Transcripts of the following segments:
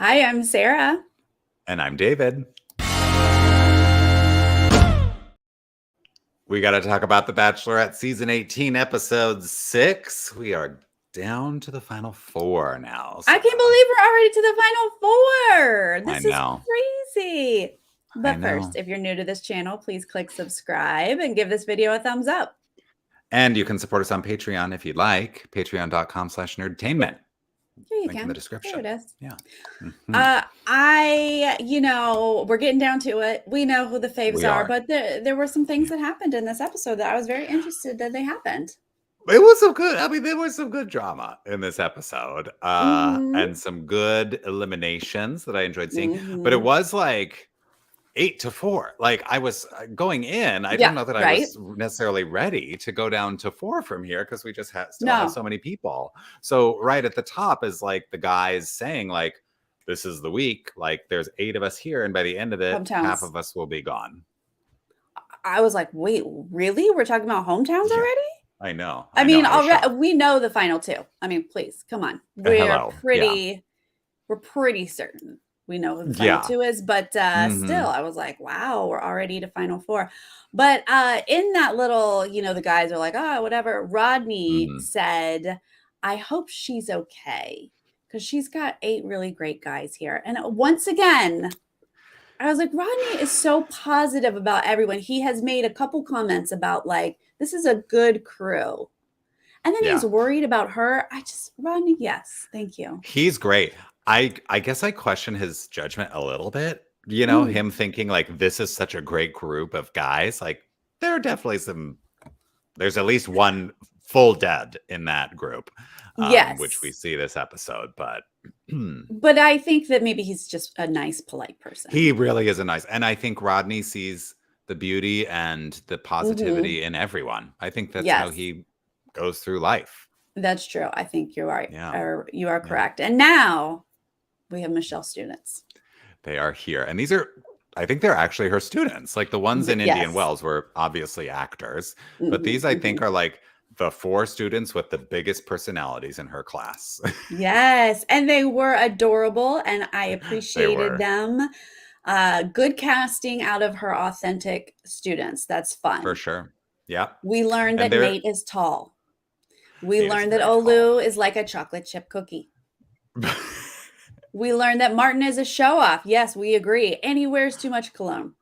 Hi, I'm Sarah. And I'm David. We got to talk about The Bachelorette season 18, episode 6. We are down to the final 4 now. I can't believe we're already to the final 4. I This is know. crazy. I But know. first, if you're new to this channel, please click subscribe and give this video a thumbs up. And you can support us on Patreon if you'd like. Patreon.com/Nerdtainment. Here you Link in can. the description. There it is. Yeah. We're getting down to it. We know who the faves We are, are. but there were some things that happened in this episode that I was very interested that they happened. It was so good. I mean, there was some good drama in this episode. And some good eliminations that I enjoyed seeing. But it was like 8-4. Like I was going in, I don't know that I was necessarily ready to go down to 4 from here because we just still have so many people. So right at the top is like the guys saying like, this is the week. Like there's 8 of us here, and by the end of it, half of us will be gone. I was like, wait, really? We're talking about hometowns already? I know. I mean, already we know the final 2. I mean, please, come on. We're pretty certain we know who the final 2 is, but still, I was like, wow, we're already to final 4. But in that little, the guys are like, oh, whatever. Rodney said, I hope she's okay because she's got 8 really great guys here. And once again, I was like, Rodney is so positive about everyone. He has made a couple comments about like, this is a good crew. And then he's worried about her. Rodney, yes, thank you. He's great. I guess I question his judgment a little bit. Him thinking like this is such a great group of guys. Like there are definitely there's at least one full dead in that group. Which we see this episode, but I think that maybe he's just a nice, polite person. He really is and I think Rodney sees the beauty and the positivity in everyone. I think that's how he goes through life. That's true. I think you're right. Yeah. You are correct. And now we have Michelle's students. They are here. And I think they're actually her students. Like the ones in Indian Wells were obviously actors. But these, I think, are like the 4 students with the biggest personalities in her class. Yes. And they were adorable. And I appreciated them. Good casting out of her authentic students. That's fun. For sure. Yeah. We learned that Nate is tall. We learned that Olu is like a chocolate chip cookie. We learned that Martin is a show-off. Yes, we agree. And he wears too much cologne.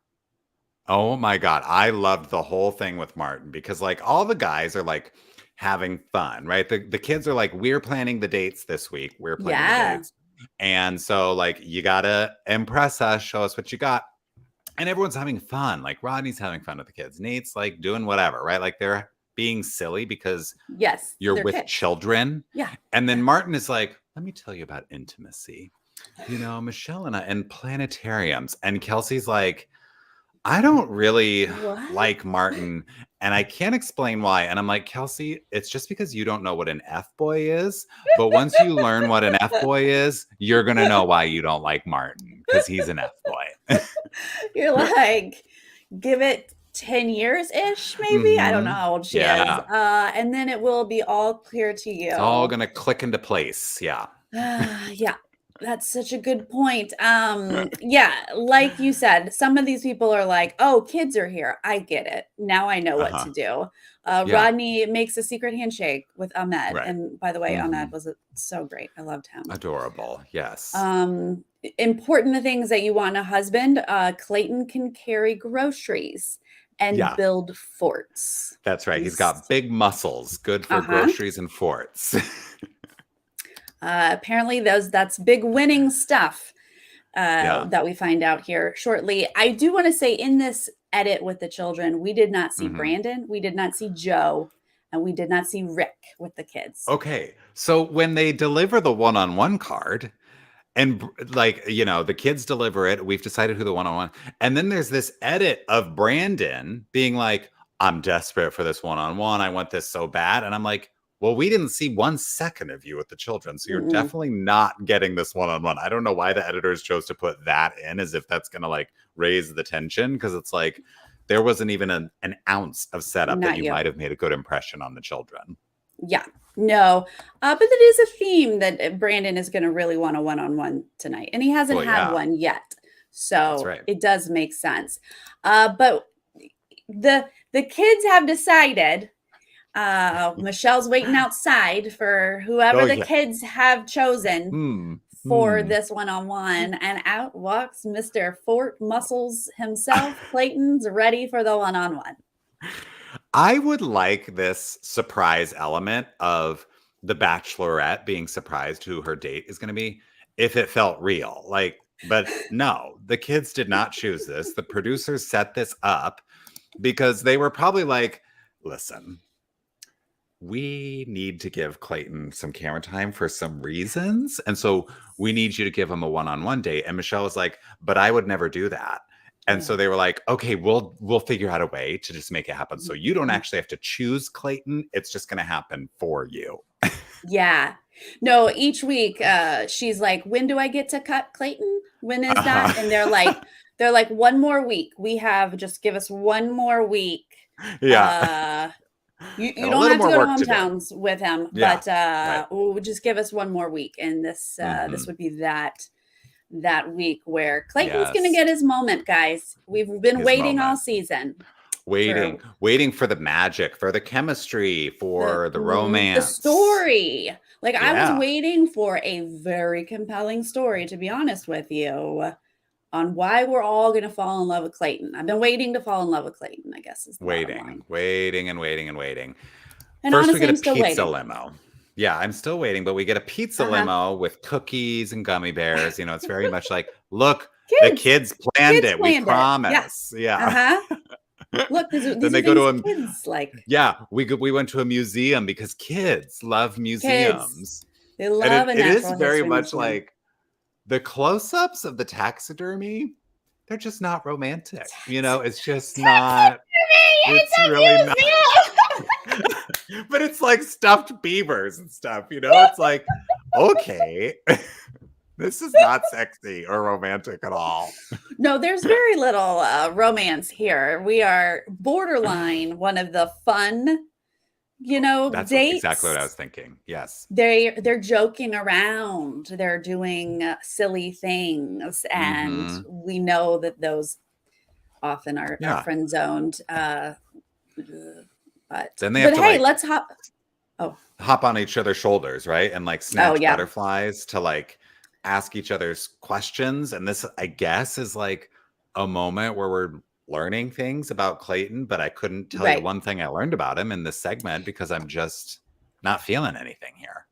Oh my God. I loved the whole thing with Martin because like all the guys are like having fun, right? The kids are like, we're planning the dates this week. We're planning the dates. And so like, you got to impress us, show us what you got. And everyone's having fun. Like Rodney's having fun with the kids. Nate's like doing whatever, right? Like they're being silly because you're with children. Yeah. And then Martin is like, let me tell you about intimacy. Michelle and I, and planetariums. And Kelsey's like, I don't really like Martin, and I can't explain why. And I'm like, Kelsey, it's just because you don't know what an F-boy is. But once you learn what an F-boy is, you're going to know why you don't like Martin, because he's an F-boy. You're like, give it 10 years-ish, maybe? I don't know how old she is. And then it will be all clear to you. It's all going to click into place. Yeah. Yeah. That's such a good point. Like you said, some of these people are like, oh, kids are here. I get it. Now I know what to do. Rodney makes a secret handshake with Ahmed. Right. And by the way, Ahmed was so great. I loved him. Adorable. Yes. Important things that you want in a husband. Clayton can carry groceries and build forts. That's right. He's got big muscles. Good for groceries and forts. Apparently that's big winning stuff that we find out here shortly. I do want to say in this edit with the children, we did not see Brandon, we did not see Joe, and we did not see Rick with the kids. Okay. So when they deliver the one-on-one card and like, the kids deliver it, we've decided who the one-on-one, and then there's this edit of Brandon being like, I'm desperate for this one-on-one. I want this so bad. And I'm like, well, we didn't see 1 second of you with the children, so you're definitely not getting this one-on-one. I don't know why the editors chose to put that in, as if that's going to like raise the tension, because it's like there wasn't even an ounce of setup that you might have made a good impression on the children. Yeah. No. But it is a theme that Brandon is going to really want a one-on-one tonight. And he hasn't Well, had yeah, one yet. that's So right. it does make sense. But the kids have decided Michelle's waiting outside for whoever Oh, the yeah. kids have chosen for Hmm. this one-on-one, and out walks Mr. Fort Muscles himself. Clayton's ready for the one-on-one. I would like this surprise element of the Bachelorette being surprised who her date is going to be if it felt real. Like, but no, the kids did not choose this. The producers set this up because they were probably like, listen, we need to give Clayton some camera time for some reasons. And so we need you to give him a one-on-one date. And Michelle was like, but I would never do that. And so Yeah. they were like, okay, we'll figure out a way to just make it happen. So you don't actually have to choose Clayton. It's just going to happen for you. Yeah. No, each week she's like, "When do I get to cut Clayton? When is that?" And they're like, "One more week. We have just give us one more week. Yeah. You Got a don't little have to more go to work to do. hometowns with him, Yeah. but Right. just give us one more week." And this would be that week where Clayton's going to Yes. get his moment, guys. We've been His waiting all moment. season Waiting, for waiting for the magic, for the chemistry, for the the romance. story. Like I was Yeah. waiting for a very compelling story, to be honest with you, on why we're all going to fall in love with Clayton. I've been waiting to fall in love with Clayton, I guess is the bottom Waiting, line. waiting, and waiting, and waiting. And First, we honestly, get a I'm still pizza waiting. limo. Yeah, I'm still waiting, but we get a pizza Uh-huh. limo with cookies and gummy bears. It's very much like, look, the Kids. kids planned Kids it. We planned it. Yeah. promise. Yeah. Uh-huh. Look, Then these are they go to things a kids like. yeah. We went to a museum because kids love Kids. museums, They and love a it is natural very history much museum. like the close-ups of the taxidermy. They're just not romantic. It's just not. It's It's a really not. museum. But it's like stuffed beavers and stuff. It's like, okay, this is not sexy or romantic at all. No, there's very little romance here. We are borderline one of the fun, That's exactly what I was dates. thinking. Yes. They're joking around. They're doing silly things, and Mm-hmm. we know that those often are Yeah. friend zoned. But Then they have to hey, like let's hop. Oh, hop on each other's shoulders, right? And like oh snatch yeah, butterflies to like ask each other's questions. And this, I guess, is like a moment where we're learning things about Clayton, but I couldn't tell you right. one thing I learned about him in this segment because I'm just not feeling anything here.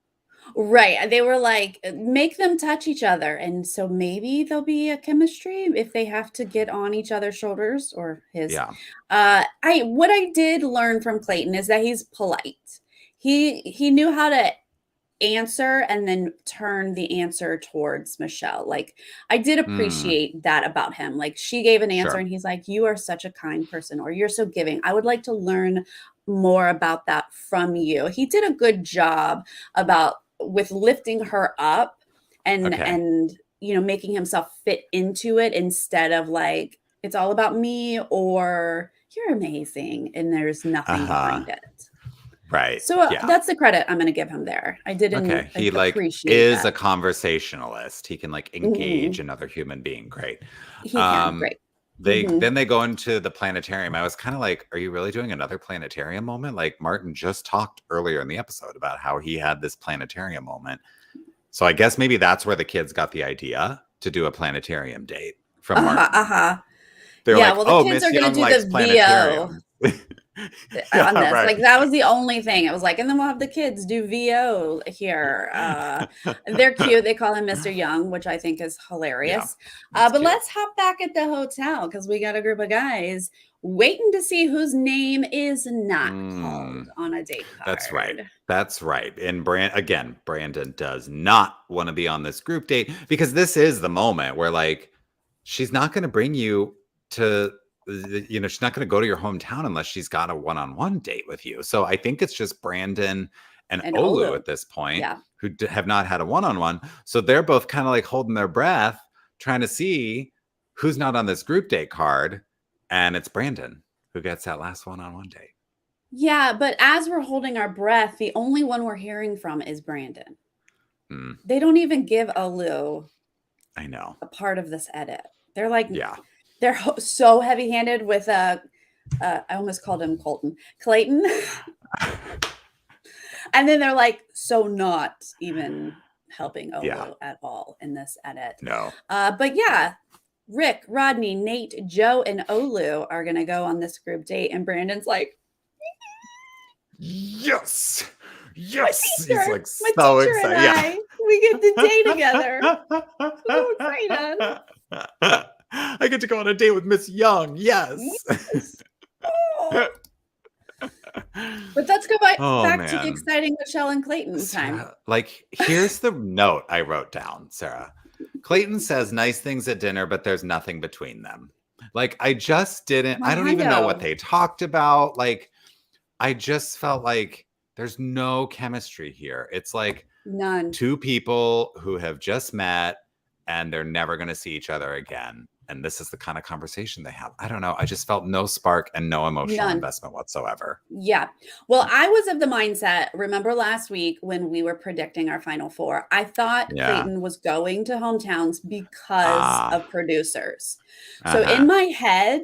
Right. They were like, make them touch each other. And so maybe there'll be a chemistry if they have to get on each other's shoulders or his. Yeah. What I did learn from Clayton is that he's polite. He knew how to answer and then turn the answer towards Michelle. Like I did Mm, appreciate that about him. Like she gave an answer sure. and he's like, "You are such a kind person," or "You're so giving. I would like to learn more about that from you." He did a good job about with lifting her up Okay. and making himself fit into it instead of like it's all about me or you're amazing and there's nothing Uh-huh. behind it. Right. So Yeah. that's the credit I'm going to give him there. I Okay. didn't He like appreciate is that. a conversationalist. He can like engage Mhm. another human being. Great. He can. Um Great. they Mhm. then they go into the planetarium. I was kind of like, are you really doing another planetarium moment? Like Martin just talked earlier in the episode about how he had this planetarium moment. So I guess maybe that's where the kids got the idea to do a planetarium date from Uh-huh. Martin. Uh-huh. They're Yeah, like, well, the "Oh, kids Miss are gonna Young do likes the VO planetariums." on Yeah, this. right. Like that was the only thing. It was like, and then we'll have the kids do VO here. They're cute. They call him Mr. Young, which I think is Yeah, hilarious. that's But cute. let's hop back at the hotel because we got a group of guys waiting to see whose name is not called Mm, on a date that's right. card. That's right. And Brandon does not want to be on this group date because this is the moment where like she's not going to bring you to she's not going to go to your hometown unless she's got a one-on-one date with you. So I think it's just Brandon and And Olu Olu. at this point Yeah. who have not had a one-on-one. So they're both kind of like holding their breath trying to see who's not on this group date card, and it's Brandon who gets that last one-on-one date. Yeah, but as we're holding our breath, the only one we're hearing from is Brandon. Mm, They don't even give Olu I know. a part of this edit. They're like, Yeah. they're so heavy-handed with I almost called him Clayton. And then they're like, so not even helping Yeah. Olu at all in this edit. No. But yeah, Rick, Rodney, Nate, Joe, and Olu are gonna go on this group date, and Brandon's like, Yes. my Yes. He's teacher, like my so teacher and excited. Yeah. we get to date together. So excited. I get to go on a date with Miss Young. Yes. Yes. Oh. But let's go back Oh back to the man. exciting Michelle and Clayton time. Sarah, like, here's the note I wrote down, Sarah. Clayton says nice things at dinner, but there's nothing between them. Like, I just didn't, I don't even know what Hundo. they talked about. Like, I just felt like there's no chemistry here. It's like None. two people who have just met and they're never going to see each other again. And this is the kind of conversation they have. I don't know. I just felt no spark and no emotional None. investment whatsoever. Yeah. Well, I was of the mindset, remember last week when we were predicting our final four, I thought Yeah. Clayton was going to hometowns because Ah. of producers. So Uh-huh. in my head,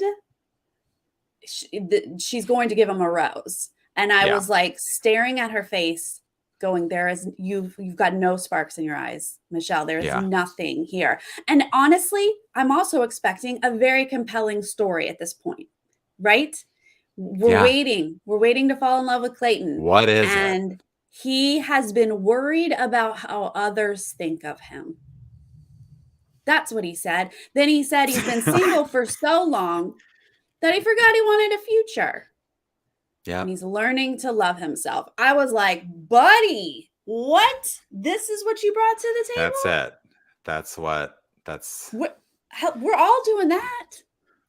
she's going to give him a rose. And I Yeah. was like staring at her face, going, there is you've got no sparks in your eyes, Michelle. There's Yeah. nothing here. And honestly, I'm also expecting a very compelling story at this point, right? We're Yeah. waiting. We're waiting to fall in love with Clayton. What is it? And he has been worried about how others think of him. That's what he said. Then he said he's been single for so long that he forgot he wanted a future. Yeah. And he's learning to love himself. I was like, buddy, what? This is what you brought to the table? That's it. That's we're all doing that.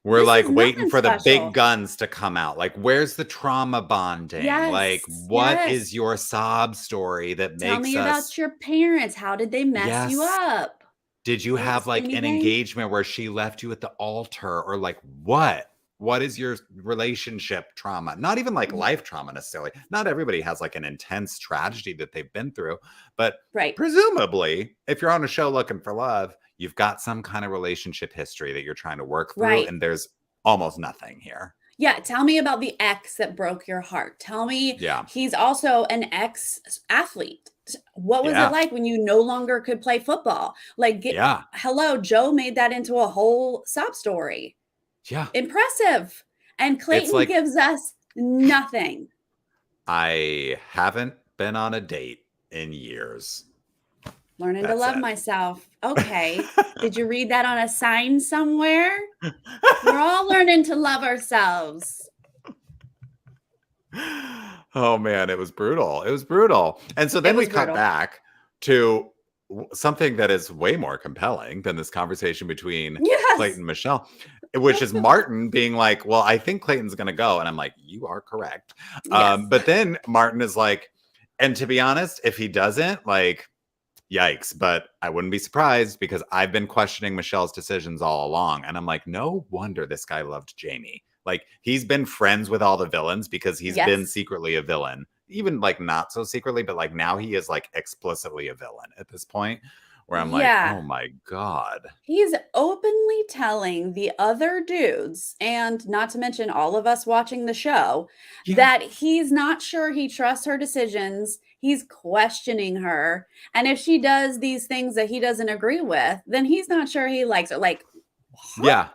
we're This like is waiting nothing for the special. big guns to come out. Like, where's the trauma bonding? Like, Yes, what yes. is your sob story that Tell makes me us about your parents. How did they mess you Yes. up? Did you Did they have say like an anything? engagement where she left you at the altar, or like what? What is your relationship trauma? Not even like life trauma necessarily. Not everybody has like an intense tragedy that they've been through, but Right. presumably, if you're on a show looking for love, you've got some kind of relationship history that you're trying to work through, Right. and there's almost nothing here. Yeah, tell me about the ex that broke your heart. Tell me Yeah. he's also an ex-athlete. What was Yeah. it like when you no longer could play football? Like, Yeah. hello, Joe made that into a whole sob story. Yeah. Impressive. And Clayton like- gives us nothing. I haven't been on a date in years. Learning to That's love it. myself. Okay. Did you read that on a sign somewhere? We're all learning to love ourselves. Oh man, it was brutal. It was brutal. And so then we cut brutal. back to something that is way more compelling than this conversation between Yes. Clayton and Michelle, which is Martin being like, well, I think Clayton's going to go. And I'm like, you are correct. Yes. But then Martin is like, and to be honest, if he doesn't, like, yikes. But I wouldn't be surprised because I've been questioning Michelle's decisions all along. And I'm like, no wonder this guy loved Jamie. Like, he's been friends with all the villains because he's been Yes. secretly a villain. Even like not so secretly, but like now he is like explicitly a villain at this point where I'm Yeah. like, oh my God. He's openly telling the other dudes, and not to mention all of us watching the show, Yeah. that he's not sure he trusts her decisions. He's questioning her. And if she does these things that he doesn't agree with, then he's not sure he likes her. Like, huh? Yeah.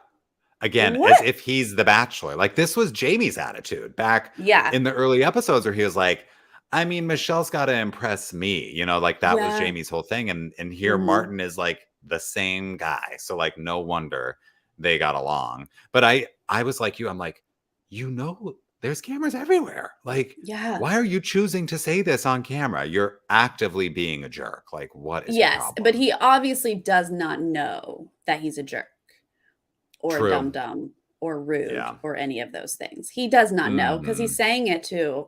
Again, What? as if he's the bachelor. Like, this was Jamie's attitude back Yeah. in the early episodes where he was like, I mean, Michelle's got to impress me, you know, like that was Yeah. Jamie's whole thing. And here Mhm. Martin is like the same guy. So like, no wonder they got along. But I was like you, I'm like, you know, there's cameras everywhere. Like, Yeah. why are you choosing to say this on camera? You're actively being a jerk. Like, what is your Yes, problem? but he obviously does not know that he's a jerk or True. a dum-dum or rude Yeah. or any of those things. He does not know because he's saying it to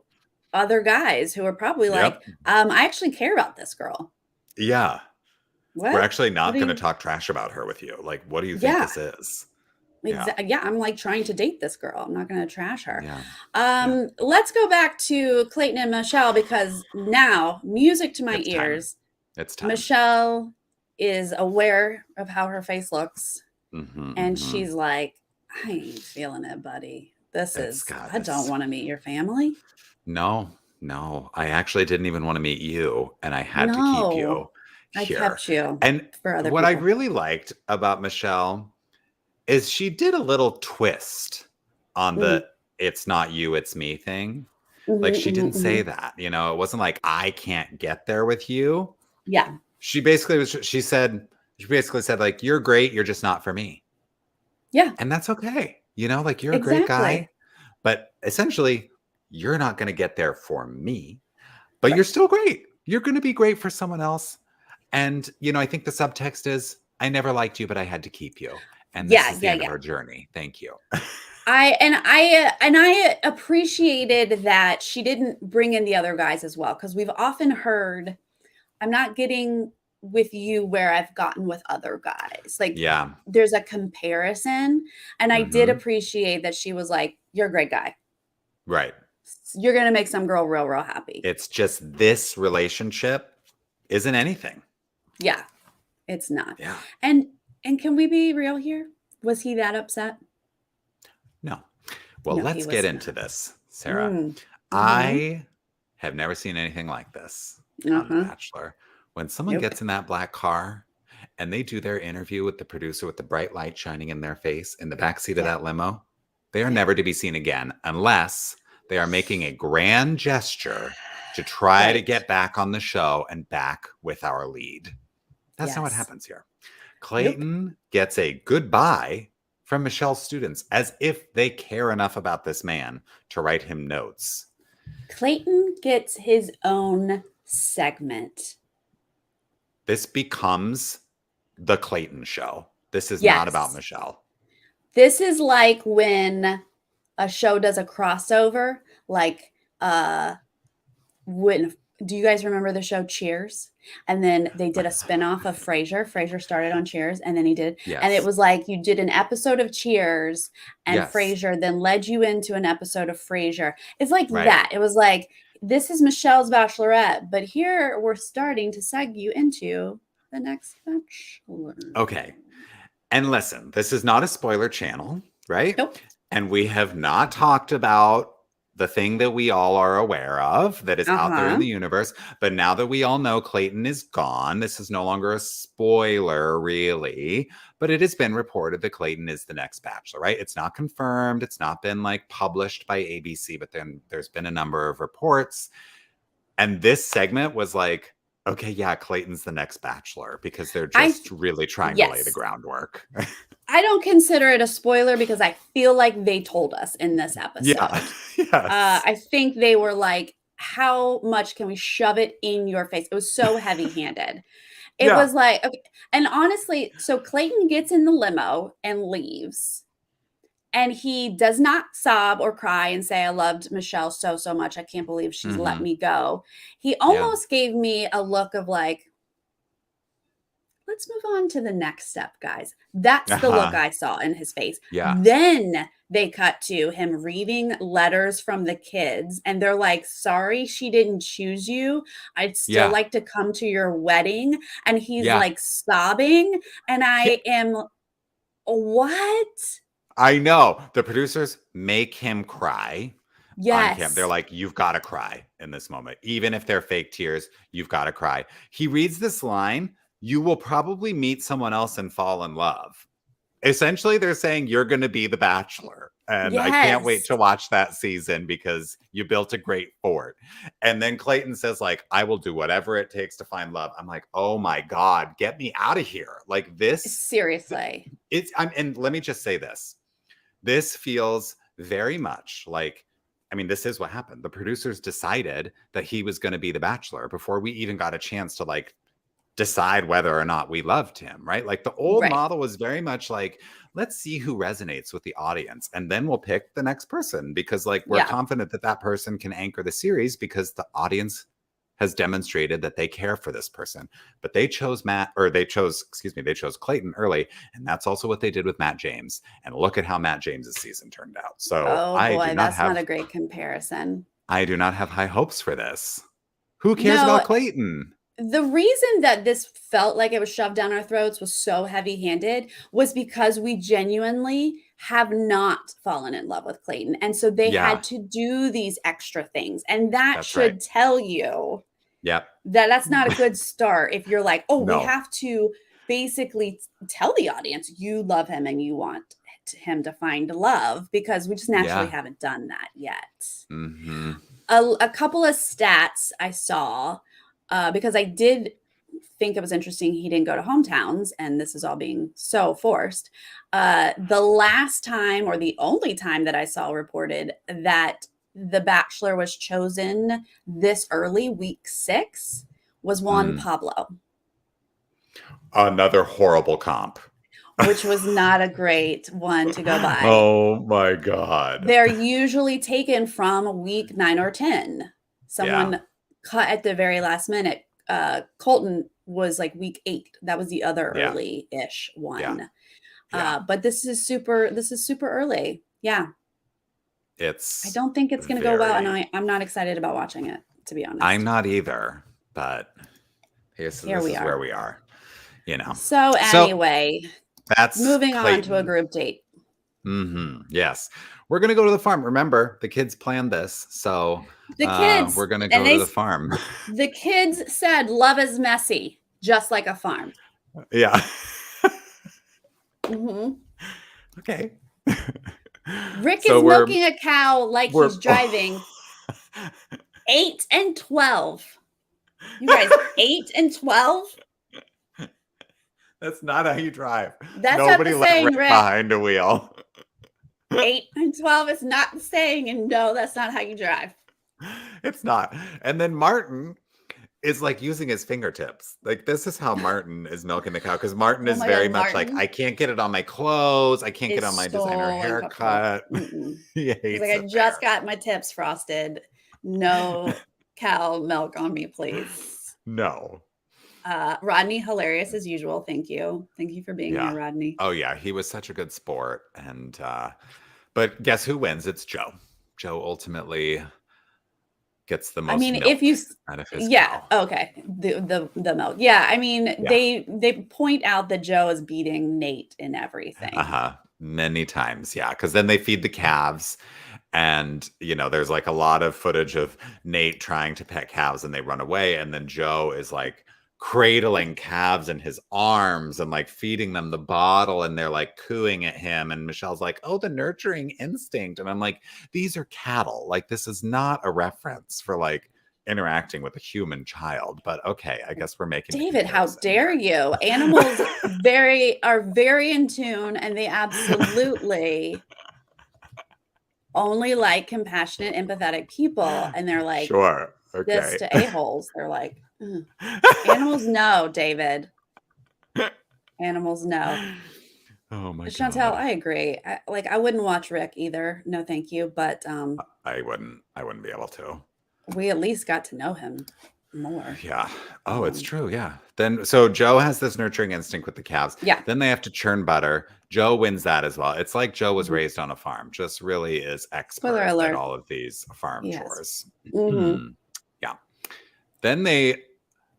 other guys who are probably like, Yep. I actually care about this girl. Yeah. What? We're actually not What do going to you- talk trash about her with you. Like, what do you think Yeah. this is? Yeah, I'm like trying to date this girl. I'm not going to trash her. Yeah. Let's go back to Clayton and Michelle, because now, music to my It's time. ears. It's time. Michelle is aware of how her face looks, and she's like, I ain't feeling it, buddy. I don't want to meet your family. No. I actually didn't even want to meet you, and I had to keep you I here. kept you And for other what people. I really liked about Michelle is she did a little twist on the it's not you, it's me thing. Like, she didn't say that, it wasn't like, I can't get there with you. Yeah. She basically said, like, you're great, you're just not for me. Yeah. And that's okay. Like, you're a great guy, but essentially you're not going to get there for me, but you're still great. You're going to be great for someone else. And, I think the subtext is, I never liked you, but I had to keep you. And this is the end of our journey. Thank you. I appreciated that she didn't bring in the other guys as well, because we've often heard, I'm not getting with you where I've gotten with other guys. Like, there's a comparison. And I did appreciate that she was like, you're a great guy. Right. You're going to make some girl real, real happy. It's just this relationship isn't anything. Yeah, it's not. Yeah. And can we be real here? Was he that upset? No. Well, No, let's get into this, Sarah. I have never seen anything like this on The Bachelor. When someone gets in that black car and they do their interview with the producer with the bright light shining in their face in the backseat of that limo, they are never to be seen again unless they are making a grand gesture to try to get back on the show and back with our lead. That's not what happens here. Clayton gets a goodbye from Michelle's students, as if they care enough about this man to write him notes. Clayton gets his own segment. This becomes the Clayton show. This is not about Michelle. This is like when a show does a crossover, like do you guys remember the show Cheers? And then they did a spinoff of Frasier. Frasier started on Cheers, and then he did. And it was like you did an episode of Cheers, and Frasier then led you into an episode of Frasier. It's like that. It was like, this is Michelle's Bachelorette, but here we're starting to seg you into the next Bachelor. Okay. And listen, this is not a spoiler channel, right? Nope. And we have not talked about the thing that we all are aware of that is out there in the universe. But now that we all know Clayton is gone, this is no longer a spoiler, really. But it has been reported that Clayton is the next Bachelor, right? It's not confirmed. It's not been like published by ABC, but then there's been a number of reports. And this segment was like, okay, yeah, Clayton's the next Bachelor, because they're just really trying to lay the groundwork. I don't consider it a spoiler because I feel like they told us in this episode. Yeah. Yes. I think they were like, how much can we shove it in your face? It was so heavy-handed. It was like, okay. And honestly, so Clayton gets in the limo and leaves. And he does not sob or cry and say, I loved Michelle so, so much. I can't believe she's let me go. He almost gave me a look of like, let's move on to the next step, guys. That's the look I saw in his face. Yeah. Then they cut to him reading letters from the kids. And they're like, sorry, she didn't choose you. I'd still like to come to your wedding. And he's like sobbing. And I am, what? I know. The producers make him cry. Yes. On him. They're like, you've got to cry in this moment. Even if they're fake tears, you've got to cry. He reads this line, you will probably meet someone else and fall in love. Essentially, they're saying you're going to be the Bachelor. And I can't wait to watch that season because you built a great fort. And then Clayton says, like, I will do whatever it takes to find love. I'm like, oh my God, get me out of here. Like this. Seriously. And let me just say this. This feels very much like, I mean, this is what happened. The producers decided that he was going to be the Bachelor before we even got a chance to like decide whether or not we loved him, right? Like the old model was very much like, let's see who resonates with the audience and then we'll pick the next person because like we're confident that that person can anchor the series because the audience has demonstrated that they care for this person. But they chose Clayton early. And that's also what they did with Matt James. And look at how Matt James's season turned out. So Oh boy, that's not a great comparison. I do not have high hopes for this. Who cares No, about Clayton? The reason that this felt like it was shoved down our throats was so heavy-handed was because we genuinely have not fallen in love with Clayton. And so they had to do these extra things. And that should tell you that that's not a good start if you're like, we have to basically tell the audience you love him and you want him to find love, because we just naturally haven't done that yet. Mm-hmm. A couple of stats I saw, because I did think it was interesting he didn't go to hometowns, and this is all being so forced. The last time, or the only time that I saw reported that The Bachelor was chosen this early, week 6, was Juan Pablo. Another horrible comp. Which was not a great one to go by. Oh my God. They're usually taken from week 9 or 10. Someone cut at the very last minute. Colton was like week 8. That was the other early-ish one. But this is super early. Yeah. I don't think it's going to go well, and I'm not excited about watching it, to be honest. I'm not either, but this is where we are. You know. So anyway, that's moving Clayton. on to a group date. Mm-hmm. Yes. We're going to go to the farm. Remember, the kids planned this. So the kids, we're going to go to the farm. The kids said love is messy, just like a farm. Yeah. Mm-hmm. Okay. Rick is milking a cow like he's driving. 8 and 12. You guys, 8 and 12? That's not how you drive. That's Nobody not the let saying, Rick Rick. behind a wheel. 8 and 12 is not the saying, and no, that's not how you drive. It's not. And then Martin is like using his fingertips. Like, this is how Martin is milking the cow, because Martin is very much like, I can't get it on my clothes. I can't get on my designer haircut. He hates I just got my tips frosted. No cow milk on me, please. No. Rodney, hilarious as usual. Thank you. Thank you for being here, Rodney. Oh, yeah. He was such a good sport. And, but guess who wins? It's Joe. Joe ultimately gets the most milk if you out of his cow. Okay. The milk. Yeah. I mean, they point out that Joe is beating Nate in everything. Many times. Yeah. Because then they feed the calves. And, you know, there's like a lot of footage of Nate trying to pet calves and they run away. And then Joe is like cradling calves in his arms and like feeding them the bottle, and they're like cooing at him. And Michelle's like, oh, the nurturing instinct. And I'm like, these are cattle. Like, this is not a reference for like interacting with a human child. But okay, I guess we're making David, how dare you? Animals are very in tune, and they absolutely only like compassionate, empathetic people. And they're like, this to a-holes. They're like, animals know, David. Animals know. Oh my God. Chantel, I agree. I wouldn't watch Rick either. No, thank you. But I wouldn't be able to. We at least got to know him more. Yeah. Oh, it's true. Yeah. Then so Joe has this nurturing instinct with the calves. Yeah. Then they have to churn butter. Joe wins that as well. It's like Joe was raised on a farm. Just really is expert at all of these farm chores. Mm-hmm. Yeah. Then they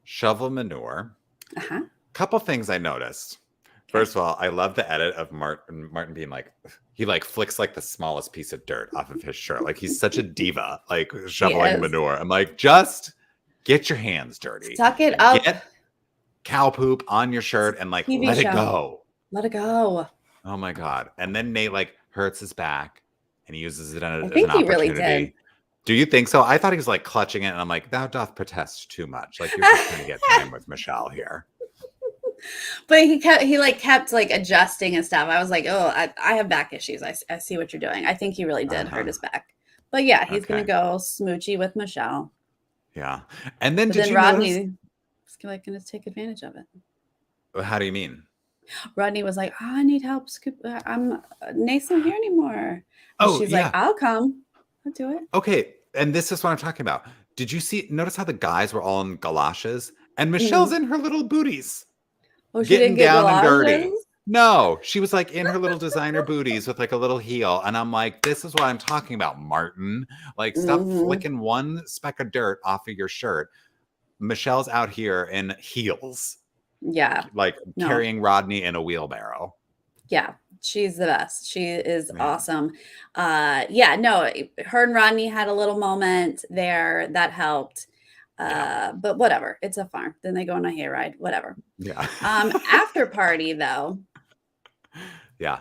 shovel manure. Couple things I noticed. First of all, I love the edit of Martin being like, he like flicks like the smallest piece of dirt off of his shirt. Like, he's such a diva, like shoveling manure. I'm like, just get your hands dirty. Suck it up. Get cow poop on your shirt and like let it go. Let it go. Oh my God. And then Nate like hurts his back and he uses it as an he opportunity. Really did. Do you think so? I thought he was like clutching it, and I'm like, thou doth protest too much. Like, you're just gonna get time with Michelle here. But he kept adjusting and stuff. I was like, oh, I have back issues. I see what you're doing. I think he really did hurt his back. But yeah, he's gonna go smoochy with Michelle. Yeah. And then Rodney was gonna take advantage of it. How do you mean? Rodney was like, oh, I need help. Nate's not here anymore. And she's like, I'll come. I'll do it. Okay. And this is what I'm talking about. did you notice how the guys were all in galoshes and Michelle's in her little booties Oh, she didn't getting get down and dirty? galoshes? No, she was like in her little designer booties with like a little heel. And I'm like, this is what I'm talking about, Martin. Like, stop flicking one speck of dirt off of your shirt. Michelle's out here in heels. Yeah. Like carrying Rodney in a wheelbarrow. Yeah, she's the best. She is awesome. Yeah, no, her and Rodney had a little moment there that helped. But whatever, it's a farm. Then they go on a hayride, whatever. Yeah. After party though. Yeah.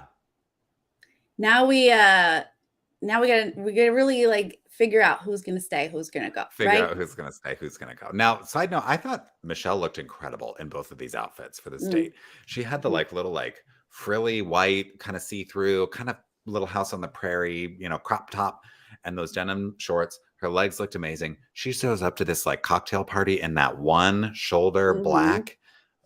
Now we gotta really like figure out who's gonna stay, who's gonna go. Figure out who's gonna stay, who's gonna go. Now, side note, I thought Michelle looked incredible in both of these outfits for this date. She had the like little like frilly white, kind of see-through, kind of Little House on the Prairie, crop top, and those denim shorts. Her legs looked amazing. She shows up to this like cocktail party in that one shoulder black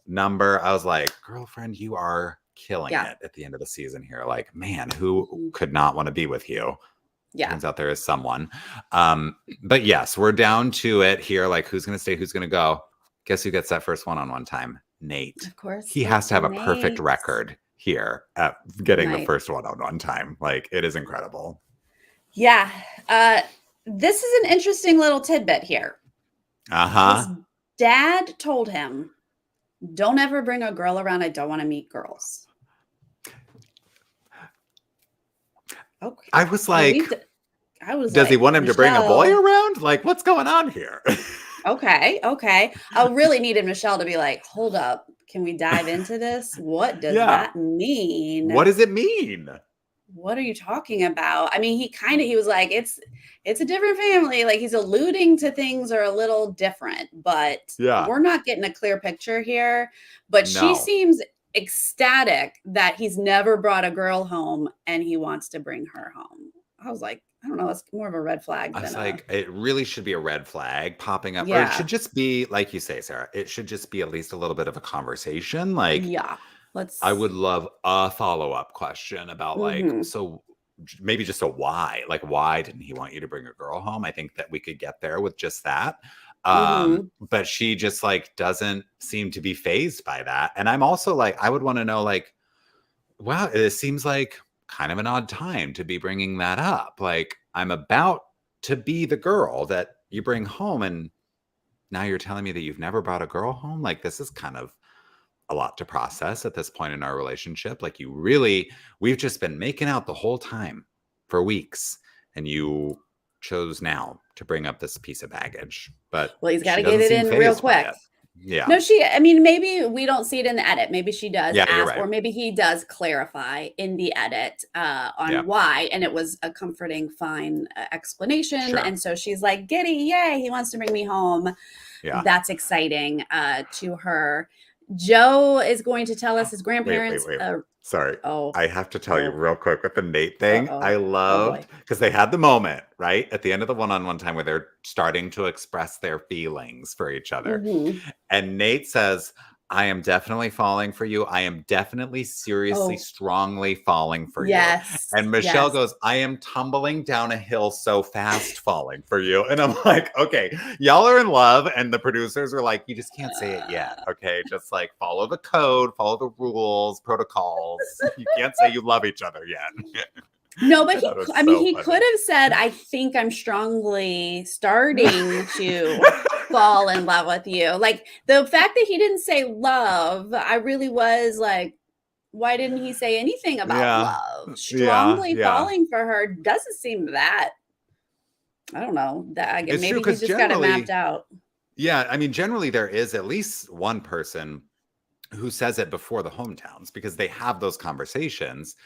number. I was like, girlfriend, you are killing it at the end of the season here. Like, man, who could not want to be with you? Yeah. Turns out there is someone. But yes, we're down to it here. Like, who's going to stay? Who's going to go? Guess who gets that first one-on-one time? Nate. Of course. He has to have a perfect record here at getting the first one-on-one time. Like, it is incredible. Yeah. This is an interesting little tidbit here. His dad told him, don't ever bring a girl around. I don't want to meet girls. Okay. I was like, does he want him to bring a boy around? Like, what's going on here? Okay. I really needed Michelle to be like, hold up. Can we dive into this? What does that mean? What does it mean? What are you talking about? I mean, he was like, it's a different family. Like, he's alluding to things are a little different, but we're not getting a clear picture here. But she seems ecstatic that he's never brought a girl home and he wants to bring her home. I was like, I don't know. It's more of a red flag. I was like, it really should be a red flag popping up. Or it should just be, like you say, Sarah, it should just be at least a little bit of a conversation. Like, I would love a follow-up question about like, so maybe just a why. Like, why didn't he want you to bring a girl home? I think that we could get there with just that. But she just like doesn't seem to be fazed by that. And I'm also like, I would want to know like, wow, it seems like kind of an odd time to be bringing that up. Like, I'm about to be the girl that you bring home and now you're telling me that you've never brought a girl home. Like, this is kind of a lot to process at this point in our relationship. Like, we've just been making out the whole time for weeks and you chose now to bring up this piece of baggage. But he's got to get it in real quick. Yeah. No, maybe we don't see it in the edit. Maybe she does ask, or maybe he does clarify in the edit on why. And it was a comforting, fine explanation. Sure. And so she's like, giddy, yay, he wants to bring me home. Yeah. That's exciting to her. Joe is going to tell us his grandparents. Wait. Sorry. I have to tell you real quick with the Nate thing. I loved because they had the moment right at the end of the one-on-one time where they're starting to express their feelings for each other. And Nate says, I am definitely falling for you. I am definitely seriously, strongly falling for you. And Michelle goes, I am tumbling down a hill so fast falling for you. And I'm like, okay, y'all are in love. And the producers are like, you just can't say it yet. Okay. Just like follow the code, follow the rules, protocols. You can't say you love each other yet. No, but he could have said, I think I'm strongly starting to fall in love with you. Like, the fact that he didn't say love, I really was like, why didn't he say anything about love? Strongly falling for her doesn't seem that, I don't know, that maybe he just got it mapped out. Yeah, I mean, generally there is at least one person who says it before the hometowns because they have those conversations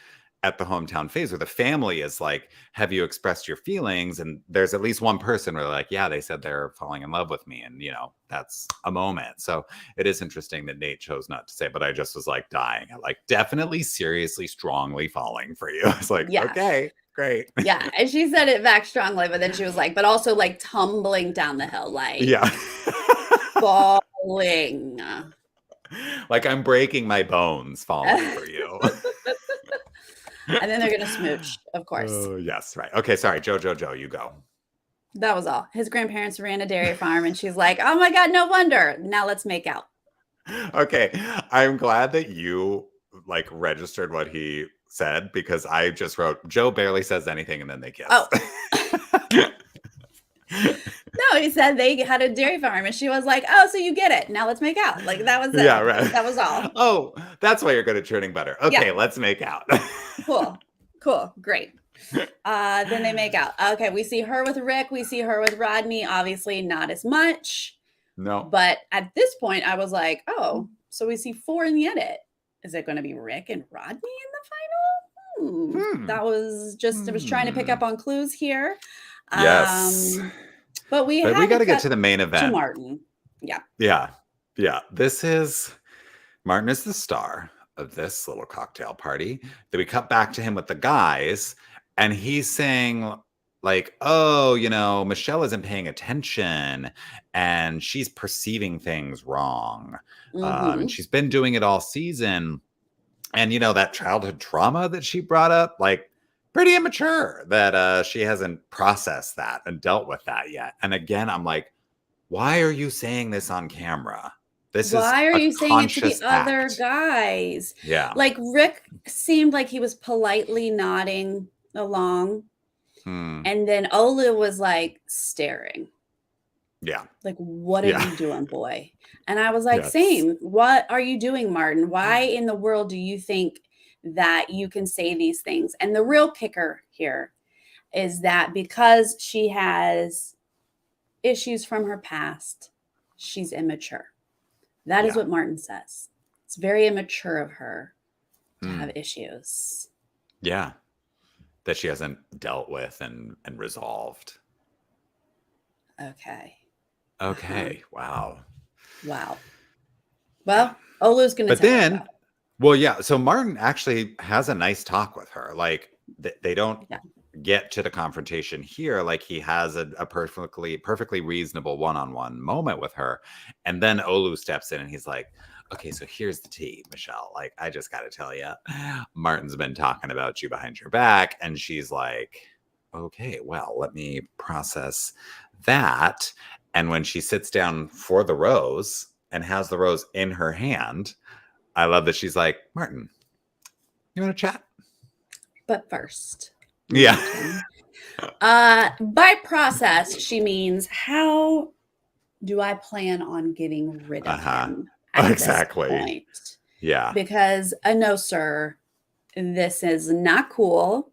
at the hometown phase where the family is like, have you expressed your feelings? And there's at least one person where they're like, yeah, they said they're falling in love with me. And, that's a moment. So it is interesting that Nate chose not to say, but I just was like dying. Like, definitely, seriously, strongly falling for you. I was like, okay, great. Yeah. And she said it back strongly, but then she was like, but also like tumbling down the hill, like falling. Like, I'm breaking my bones falling for you. And then they're going to smooch, of course. Yes, right. Okay, sorry. Joe, you go. That was all. His grandparents ran a dairy farm, and she's like, "Oh my God, no wonder. Now let's make out." Okay, I'm glad that you like registered what he said because I just wrote Joe barely says anything and then they kiss. Oh. No, he said they had a dairy farm, and she was like, "Oh, so you get it. Now let's make out." Like, that was it. Yeah, right. That was all. Oh, that's why you're good at churning butter. Okay, Yeah. let's make out. Cool. Great. Then they make out. Okay, we see her with Rick. We see her with Rodney. Obviously, not as much. No. But at this point, I was like, oh, so we see 4 in the edit. Is it going to be Rick and Rodney in the final? That was just, I was trying to pick up on clues here. Yes. But we got to get to the main event. To Martin. Yeah. Yeah. Martin is the star of this little cocktail party. Then we cut back to him with the guys, and he's saying, like, oh, Michelle isn't paying attention and she's perceiving things wrong. And she's been doing it all season. And, that childhood trauma that she brought up, like, pretty immature that she hasn't processed that and dealt with that yet. And again, I'm like, why are you saying this on camera? Why are you saying it to the act. other guys? Yeah. Like, Rick seemed like he was politely nodding along. And then Olu was like staring. Yeah. Like, what are you doing, boy? And I was like, same. What are you doing, Martin? Why in the world do you think that you can say these things? And the real kicker here is that because she has issues from her past, she's immature. That is what Martin says. It's very immature of her to have issues. Yeah. That she hasn't dealt with and resolved. Okay. Wow. Well, Olu's going to tell her about it. Well, yeah. So Martin actually has a nice talk with her. Like, they don't get to the confrontation here. Like, he has a perfectly reasonable one-on-one moment with her. And then Olu steps in and he's like, okay, so here's the tea, Michelle. Like, I just got to tell you, Martin's been talking about you behind your back. And she's like, okay, well, let me process that. And when she sits down for the rose and has the rose in her hand, I love that she's like, Martin, you want to chat? But first. Yeah. By process, she means, how do I plan on getting rid of him at this point? Yeah. Because, no, sir, this is not cool.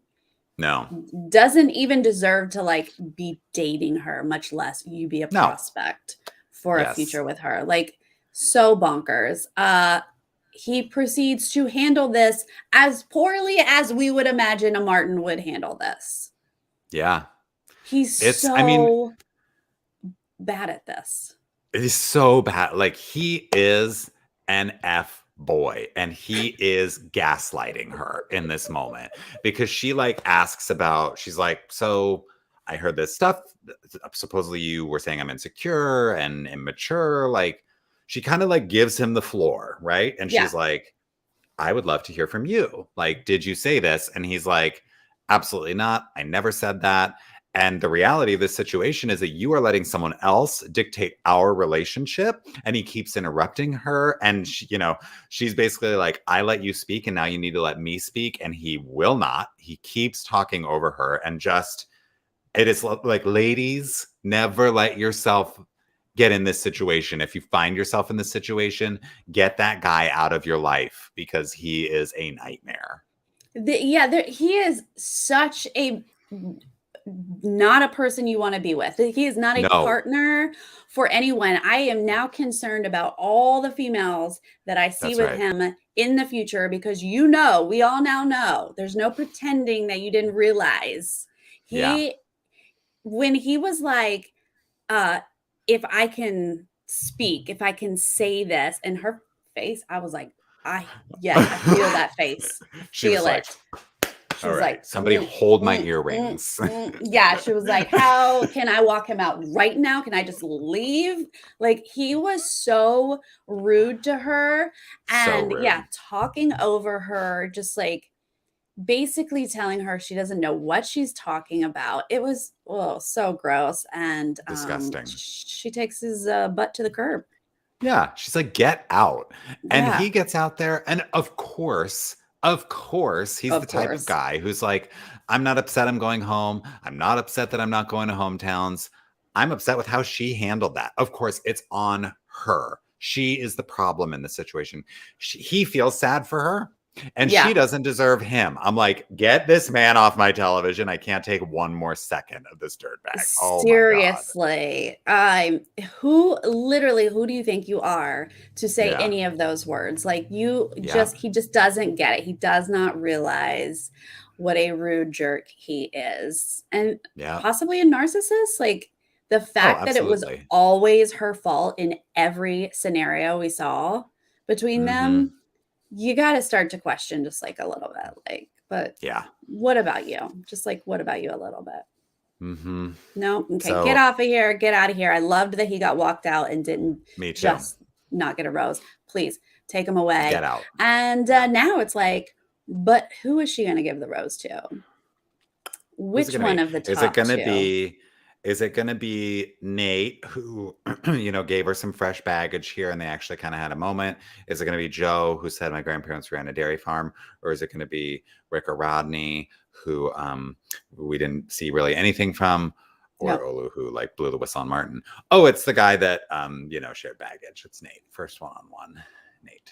No. Doesn't even deserve to, like, be dating her, much less you be a prospect for a future with her. Like, so bonkers. He proceeds to handle this as poorly as we would imagine a Martin would handle this. Yeah. He's bad at this. He's so bad. Like, he is an F boy, and he is gaslighting her in this moment because she like asks about, she's like, so I heard this stuff. Supposedly you were saying I'm insecure and immature. Like, she kind of like gives him the floor, right? And she's like, I would love to hear from you. Like, did you say this? And he's like, absolutely not. I never said that. And the reality of this situation is that you are letting someone else dictate our relationship. And he keeps interrupting her. And she, she's basically like, I let you speak and now you need to let me speak. And he will not. He keeps talking over her. And it is like, ladies, never let yourself get in this situation. If you find yourself in this situation, get that guy out of your life because he is a nightmare. He is such a not a person you want to be with. He is not a partner for anyone. I am now concerned about all the females that I see him in the future because we all now know there's no pretending that you didn't realize. When he was like, if I can speak, if I can say this, and her face, I was like, I feel that face. Feel it. She was like, somebody hold my earrings. She was like, how can I walk him out right now? Can I just leave? Like, he was so rude to her and talking over her, just like basically telling her she doesn't know what she's talking about. It was so gross. And Disgusting. she takes his butt to the curb. Yeah, she's like, "Get out." And Yeah, he gets out there, and of course, he's the of type of course. guy who's like, "I'm not upset I'm going home. I'm not upset that I'm not going to hometowns. I'm upset with how she handled that." Of course, it's on her. She is the problem in the situation. He feels sad for her, and she Yeah. doesn't deserve him. I'm like, "Get this man off my television. I can't take one more second of this dirtbag." Oh my God. Seriously. Who do you think you are to say Yeah. any of those words? Like Yeah. he just doesn't get it. He does not realize what a rude jerk he is. And Yeah. possibly a narcissist. Like the Oh, fact that it was absolutely. always her fault in every scenario we saw between Mhm. them, you got to start to question just like a little bit. Like, but Yeah. what about you? Just like, what about you a little bit? Mhm. No, okay, get So, off of here, get out of here. I loved that he got walked out and didn't me too. just not get a rose. Please take him Get away. out. And Yeah. now it's like, but who is she going to give the rose to? Who's it Which gonna one be? of the top two? Is it gonna be Nate who, gave her some fresh baggage here and they actually kind of had a moment? Is it gonna be Joe who said my grandparents ran a dairy farm? Or is it gonna be Rick or Rodney who we didn't see really anything from? Or No, Olu who like blew the whistle on Martin? Oh, it's the guy that shared baggage. It's Nate. First one-on-one. Nate.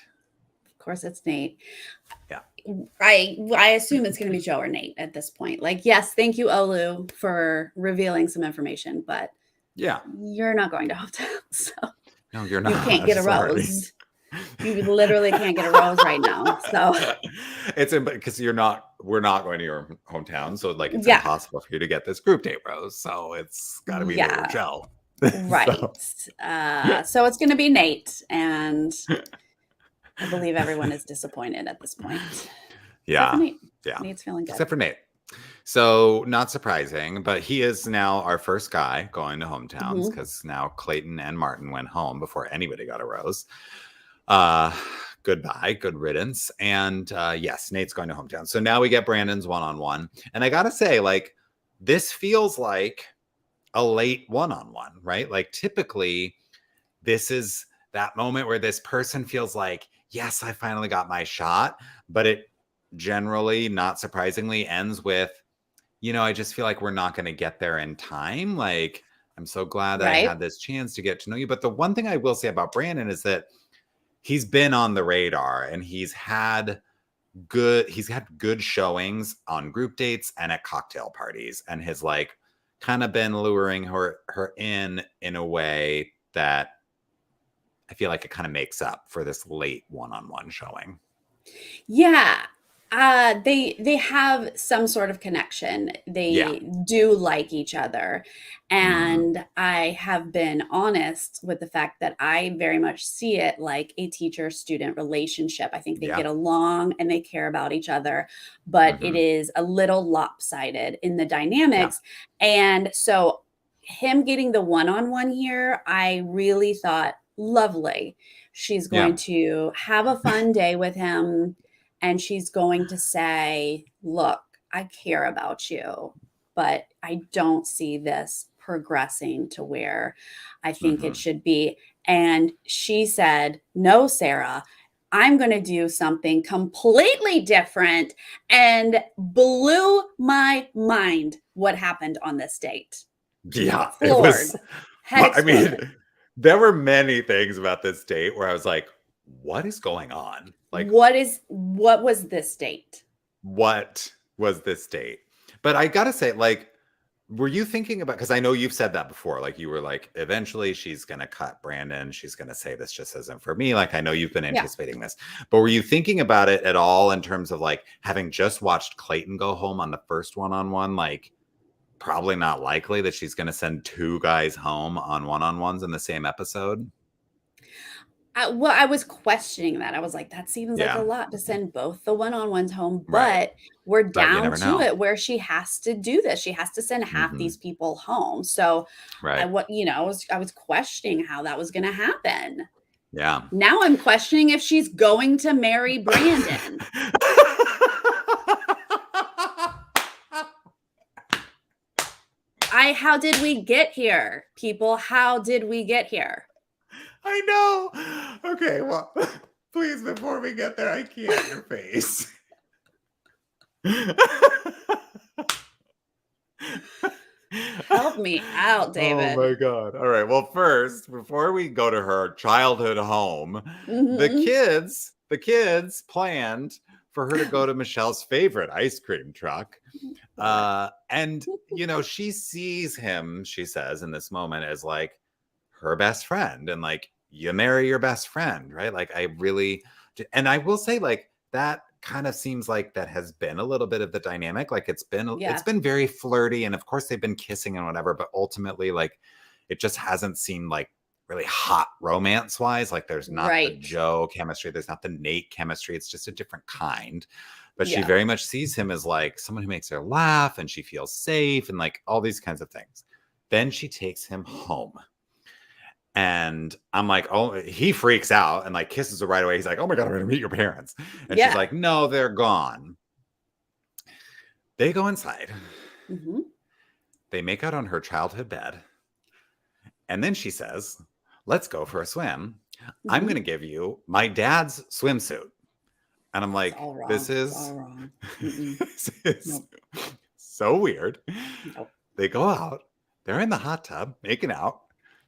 of course it's Nate. Yeah. I assume it's going to be Joe or Nate at this point. Like, yes, thank you, Olu, for revealing some information, but Yeah. you're not going to hotel, so No, you're you can't not. get a Sorry. rose. You literally can't get a rose right now. So It's because we're not going to your hometown, so like it's yeah, impossible for you to get this group date rose. So it's got to be Nate or yeah. Joe. Right. So So it's going to be Nate, and I believe everyone is disappointed at this point. Except for yeah, Nate. yeah. Nate's feeling good. Except for Nate. So not surprising, but he is now our first guy going to hometowns Mhm. because now Clayton and Martin went home before anybody got a rose. Goodbye, good riddance. And yes, Nate's going to hometown. So now we get Brandon's one-on-one. And I gotta say, like, this feels like a late one-on-one, right? Like typically this is that moment where this person feels like, yes, I finally got my shot, but it generally, not surprisingly, ends with, I just feel like we're not going to get there in time. Like, I'm so glad that I Right. had this chance to get to know you. But the one thing I will say about Brandon is that he's been on the radar and he's had good showings on group dates and at cocktail parties, and has like kind of been luring her in a way that I feel like it kind of makes up for this late one-on-one showing. Yeah. They have some sort of connection. Yeah. They do like each other. Hmm. And I have been honest with the fact that I very much see it like a teacher-student relationship. I think they Yeah. get along and they care about each other, but it Hmm. is a little lopsided in the Yeah. dynamics. And so him getting the one-on-one here, I really thought, lovely. She's Yeah. going to have a fun day with him and she's going to say, look, I care about you, but I don't see this progressing to where I think it Hmm. should be. And she said, no, Sarah, I'm going to do something completely different, and blew my mind what happened on this date. Yeah. It Floored, was, head I mean, exploded. there were many things about this date where I was like, what is going on? Like, What was this date? what was this date? But I gotta say, like, were you thinking about, because I know you've said that before, like you were like, eventually she's gonna cut Brandon, she's gonna say this just isn't for me. Like, I know you've been Yeah. anticipating this, but were you thinking about it at all in terms of like having just watched Clayton go home on the first one-on-one? Like, probably not likely that she's gonna send two guys home on one-on-ones in the same episode. Well, I was questioning that. I was like, that seems like a Yeah, lot to send both the one-on-ones home, right. but we're But you down never to know. it where she has to do this. She has to send half these Hmm. people home. So Right. I was questioning how that was going to happen. Yeah. Now I'm questioning if she's going to marry Brandon. how did we get here, people? How did we get here? I know. Okay, well, please, before we get there, I can't. Your face. Help me out, David. Oh my God. All right. Well, first, before we go to her childhood home, the Mm-hmm. kids planned for her to go to Michelle's favorite ice cream truck. And she sees him, she says, in this moment as like her best friend, and like, you marry your best friend, right? Like, and I will say, like, that kind of seems like that has been a little bit of the dynamic. Like, it's been very flirty, and of course they've been kissing and whatever, but ultimately, like, it just hasn't seemed like really hot romance wise. Like, there's not the Joe chemistry, there's not the Nate chemistry. It's just a different kind. But she very much sees him as like someone who makes her laugh, and she feels safe, and like all these kinds of things. Then she takes him home. And I'm like, oh, he freaks out and like kisses her right away. He's like, oh my God, I'm going to meet your parents. And she's like, no, they're gone. They go inside. Mm-hmm. They make out on her childhood bed. And then she says, let's go for a swim. Mm-hmm. I'm going to give you my dad's swimsuit. And I'm like, this is so weird. Nope. They go out. They're in the hot tub making out.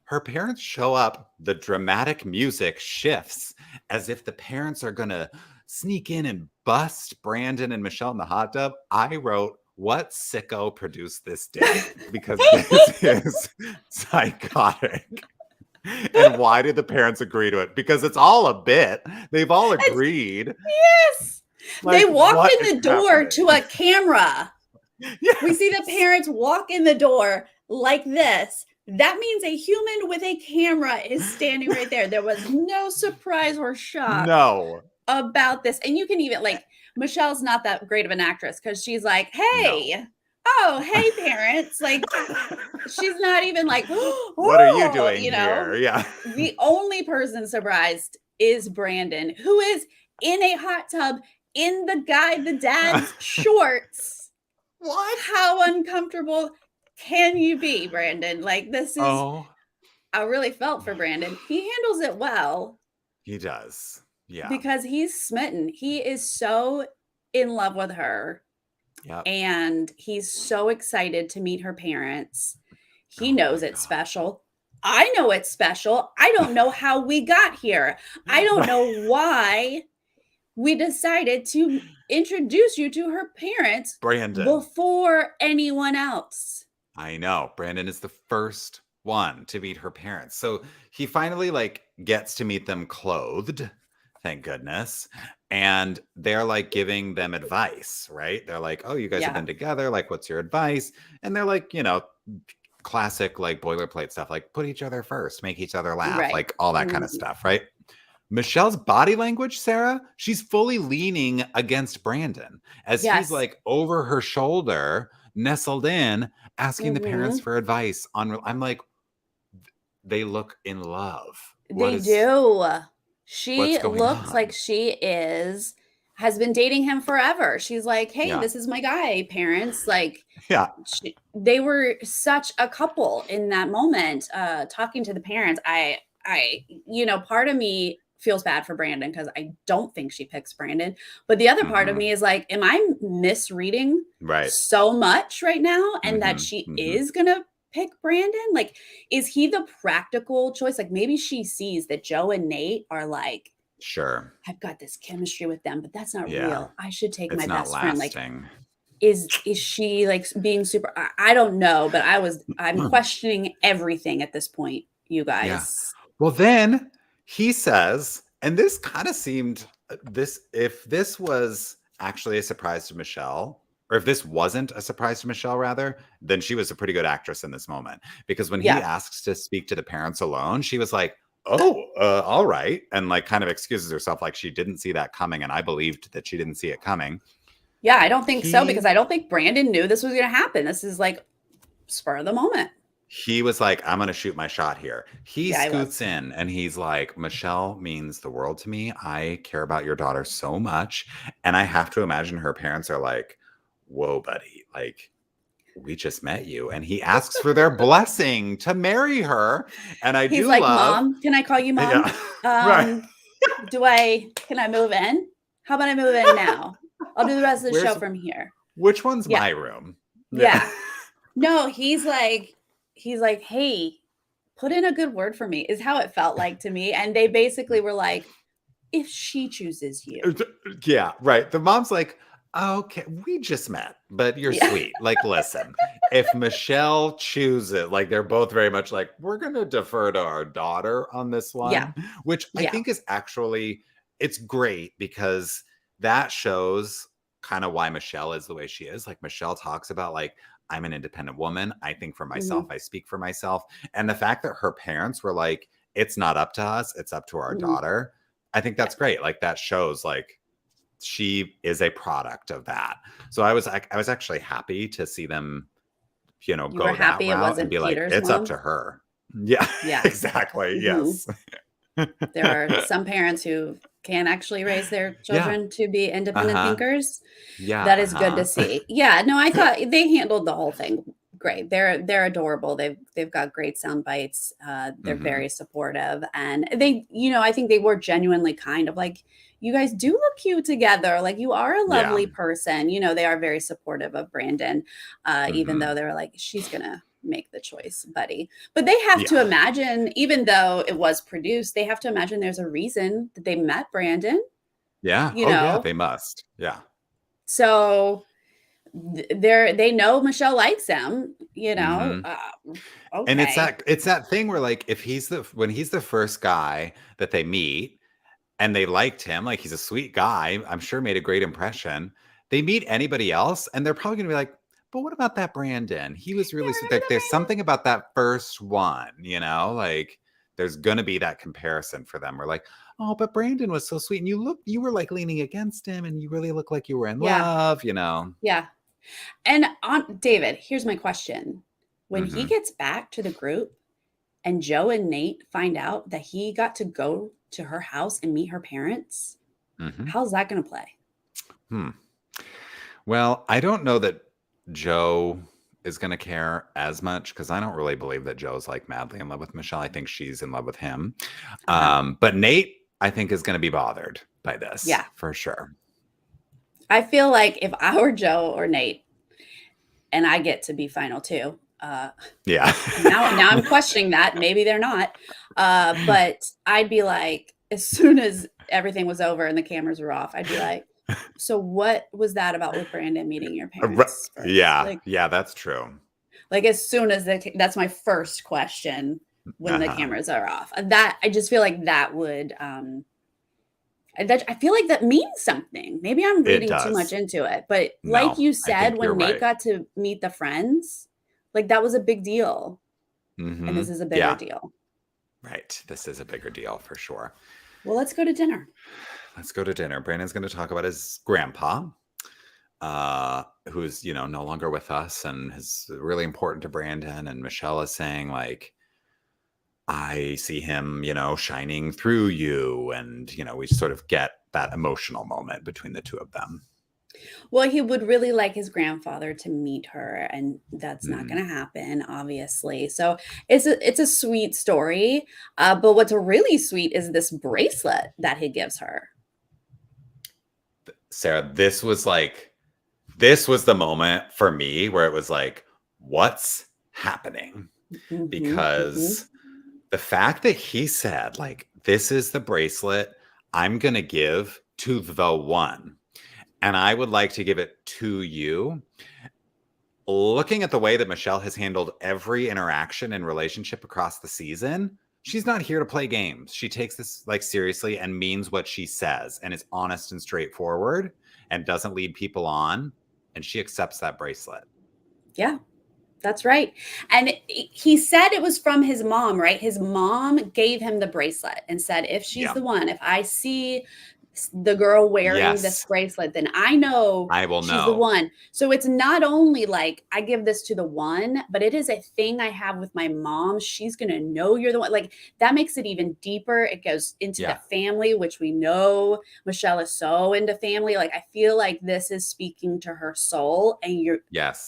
Her parents show up. The dramatic music shifts as if the parents are going to sneak in and bust Brandon and Michelle in the hot tub. I wrote, what sicko produced this day? Because this is psychotic. And why did the parents agree to it? Because it's all a bit. They've all agreed. Yes. Like, they walked in the door to a camera. Yes. We see the parents walk in the door like this. That means a human with a camera is standing right there. There was no surprise or shock about this. And you can even, like, Michelle's not that great of an actress because she's like, hey, hey, parents. Like, she's not even like, what are you doing here? Yeah. The only person surprised is Brandon, who is in a hot tub in the dad's shorts. What? How uncomfortable can you be, Brandon? Like, this is, I really felt for Brandon. He handles it well. He does. Yeah. Because he's smitten. He is so in love with her. Yep. And he's so excited to meet her parents. He knows it's special. I know it's special. I don't know how we got here. I don't know why we decided to introduce you to her parents, Brandon, before anyone else. I know. Brandon is the first one to meet her parents. So he finally like gets to meet them clothed. Thank goodness. And they're like giving them advice, right? They're like, oh, you guys have been together. Like, what's your advice? And they're like, classic, like boilerplate stuff, like put each other first, make each other laugh, like all that kind of stuff, right? Michelle's body language, Sarah, she's fully leaning against Brandon as he's like over her shoulder, nestled in, asking the parents for advice on. I'm like, they look in love. They do. She looks like she has been dating him forever. She's like, hey, this is my guy, parents. Like, they were such a couple in that moment, talking to the parents. I, part of me feels bad for Brandon because I don't think she picks Brandon. But the other part of me is like, am I misreading so much right now? And that she is going to pick Brandon? Like, is he the practical choice? Like, maybe she sees that Joe and Nate are like, sure, I've got this chemistry with them, but that's not real. I should take my best lasting. Friend. Like, is she like being super? I don't know, but I'm questioning everything at this point, you guys. Yeah. Well, then he says, and this kind of seemed if this was actually a surprise to Michelle, or if this wasn't a surprise to Michelle, rather, then she was a pretty good actress in this moment. Because when he asks to speak to the parents alone, she was like, all right. And like kind of excuses herself like she didn't see that coming. And I believed that she didn't see it coming. Yeah, I don't think so, because I don't think Brandon knew this was going to happen. This is like spur of the moment. He was like, I'm going to shoot my shot here. He scoots in and he's like, Michelle means the world to me. I care about your daughter so much. And I have to imagine her parents are like, whoa, buddy. Like, we just met you. And he asks for their blessing to marry her. And I He's do like, love. Mom, can I call you Mom? Yeah. Right. Can I move in? How about I move in now? I'll do the rest of the show from here. Which one's Yeah. my room? Yeah. No, he's like, hey, put in a good word for me, is how it felt like to me. And they basically were like, if she chooses you. Yeah, right. The mom's like, okay, we just met, but you're sweet. Like, listen, if Michelle chooses, like, they're both very much like, we're going to defer to our daughter on this one, which I think is actually, it's great because that shows kind of why Michelle is the way she is. Like, Michelle talks about, like, I'm an independent woman. I think for myself. I speak for myself. And the fact that her parents were like, it's not up to us, it's up to our daughter. I think that's great. Like, that shows like she is a product of that. So I was actually happy to see them, go that route and be Peter's like, it's up to her. Yeah. Exactly. Yes. There are some parents who can actually raise their children to be independent thinkers. Yeah. That is good to see. Yeah. No, I thought they handled the whole thing great. They're adorable. They've got great sound bites. They're very supportive, and they, I think they were genuinely kind of like, you guys do look cute together. Like, you are a lovely person. They are very supportive of Brandon, even though they were like, she's gonna make the choice, buddy. But they have to imagine, even though it was produced, they have to imagine there's a reason that they met Brandon. Yeah. Yeah, they must. Yeah. So they know Michelle likes him, okay. And it's that thing where, like, if when he's the first guy that they meet and they liked him, like, he's a sweet guy, I'm sure made a great impression. They meet anybody else and they're probably gonna be like, but what about that Brandon? He was really sweet. Like, there's something about that first one, like, there's gonna be that comparison for them. We're like, oh, but Brandon was so sweet, and you were like leaning against him, and you really look like you were in love, Yeah. And David, here's my question. When he gets back to the group and Joe and Nate find out that he got to go to her house and meet her parents, how's that going to play? Well, I don't know that Joe is going to care as much, because I don't really believe that Joe's like madly in love with Michelle. I think she's in love with him. But Nate, I think, is going to be bothered by this. Yeah, for sure. I feel like if I were Joe or Nate and I get to be final two, now I'm questioning that. Maybe they're not. But I'd be like, as soon as everything was over and the cameras were off, I'd be like, so what was that about with Brandon meeting your parents first? Yeah, that's true. Like, as soon as that's my first question when the cameras are off. That, I just feel like that would I feel like that means something. Maybe I'm reading too much into it, but like you said, when Nate got to meet the friends, like, that was a big deal. And this is a bigger deal. Right. This is a bigger deal for sure. Well, let's go to dinner. Let's go to dinner. Brandon's going to talk about his grandpa, who's, no longer with us and is really important to Brandon. And Michelle is saying, like, I see him, shining through you. And, we sort of get that emotional moment between the two of them. Well, he would really like his grandfather to meet her, and that's not going to happen, obviously. So it's a sweet story. But what's really sweet is this bracelet that he gives her. Sarah, this was the moment for me where it was like, what's happening? Because the fact that he said, like, this is the bracelet I'm going to give to the one, and I would like to give it to you. Looking at the way that Michelle has handled every interaction and relationship across the season, she's not here to play games. She takes this, like, seriously and means what she says and is honest and straightforward and doesn't lead people on. And she accepts that bracelet. Yeah. That's right. And he said it was from his mom, right? His mom gave him the bracelet and said, if she's the one, if I see the girl wearing this Yes. bracelet, then I know I will she's the know. one. So it's not only like I give this to the one, but it is a thing I have with my mom. She's going to know you're the one. Like that makes it even deeper. It goes into the family, which we know Michelle is so into family. Like I feel like this is speaking to her soul. And you're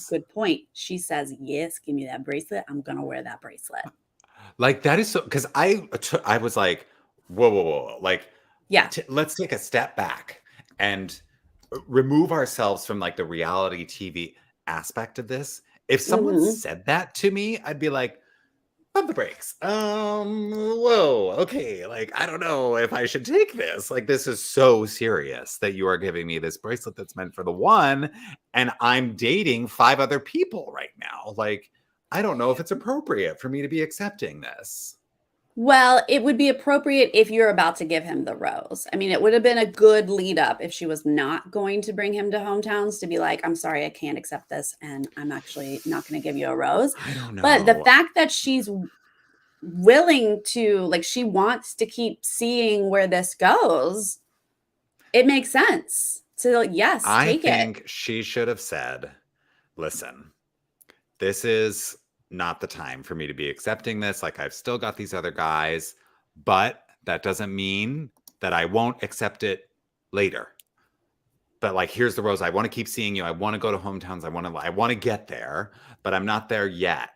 good point. She says, yes, give me that bracelet. I'm going to wear that bracelet. Like that is so, because I was like, whoa. Like, let's take a step back and remove ourselves from like the reality TV aspect of this. If someone said that to me, I'd be like, pump the brakes. Whoa, okay. Like, I don't know if I should take this. Like, this is so serious that you are giving me this bracelet that's meant for the one, and I'm dating 5 other people right now. Like, I don't know if it's appropriate for me to be accepting this. Well, it would be appropriate if you're about to give him the rose. I mean, it would have been a good lead up if she was not going to bring him to hometowns to be like, I'm sorry, I can't accept this. And I'm actually not going to give you a rose. I don't know. But the fact that she's willing to, like, she wants to keep seeing where this goes, it makes sense. So, yes, take it. I think she should have said, listen, this is not the time for me to be accepting this. Like, I've still got these other guys, but that doesn't mean that I won't accept it later. But like, here's the rose. I want to keep seeing you. I want to go to hometowns. I want to get there, but I'm not there yet.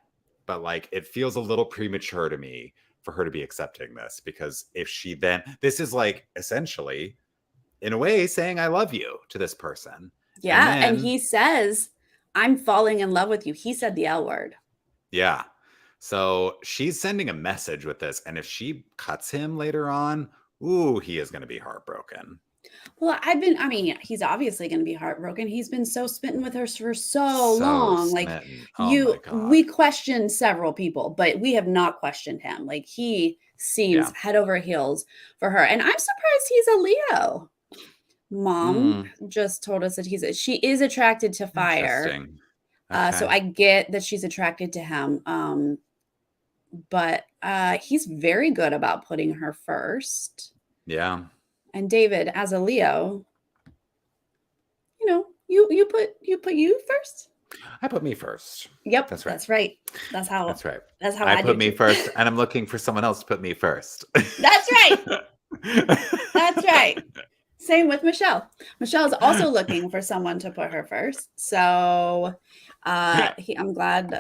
But like, it feels a little premature to me for her to be accepting this, because if she then, this is like essentially in a way saying I love you to this person. Yeah. And he says, I'm falling in love with you. He said the L word. Yeah. So she's sending a message with this. And if she cuts him later on, ooh, he is going to be heartbroken. Well, he's obviously going to be heartbroken. He's been so smitten with her for so long. Smitten. Like we questioned several people, but we have not questioned him. Like he seems head over heels for her. And I'm surprised he's a Leo. Mom just told us that she is attracted to fire. Okay. So I get that she's attracted to him. But he's very good about putting her first. Yeah. And David, as a Leo, you put you first. I put me first. Yep, that's right. That's right. That's how. That's right. That's how I put me first, and I'm looking for someone else to put me first. That's right. That's right. Same with Michelle. Michelle's also looking for someone to put her first. So I'm glad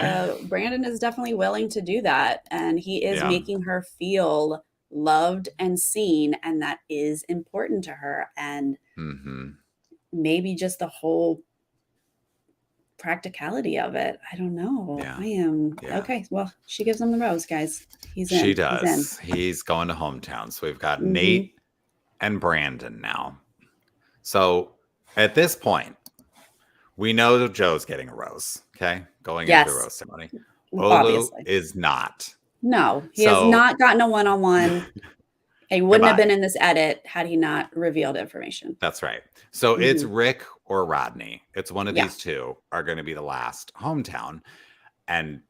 Brandon is definitely willing to do that, and he is making her feel loved and seen, and that is important to her. And maybe just the whole practicality of it. I don't know. Okay. Well, she gives him the rose, guys. He's in. She does. He's going to hometown. So we've got Nate and Brandon now. So at this point, we know that Joe's getting a rose. Okay, going into the rose ceremony. Olu is not. No, he has not gotten a one-on-one. He wouldn't have been in this edit had he not revealed information. That's right. So it's Rick or Rodney. It's one of these two are going to be the last hometown. And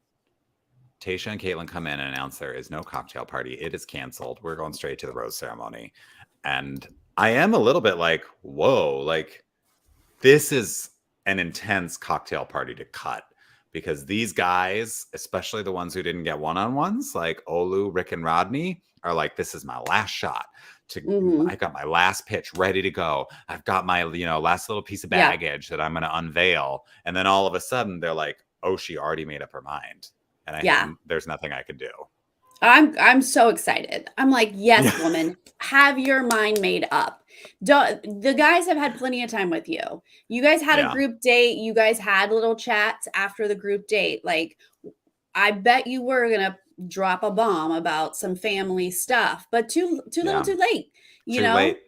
Tayshia and Caitlin come in and announce there is no cocktail party. It is canceled. We're going straight to the rose ceremony. And I am a little bit like, whoa, like this is an intense cocktail party to cut. Because these guys, especially the ones who didn't get one-on-ones, like Olu, Rick, and Rodney, are like, this is my last shot. I got my last pitch ready to go. I've got my, last little piece of baggage that I'm going to unveil. And then all of a sudden they're like, oh, she already made up her mind. And there's nothing I can do. I'm so excited. I'm like, yes, woman, have your mind made up. The guys have had plenty of time with you. You guys had a group date. You guys had little chats after the group date. Like, I bet you were going to drop a bomb about some family stuff, but too little too late. You know, late.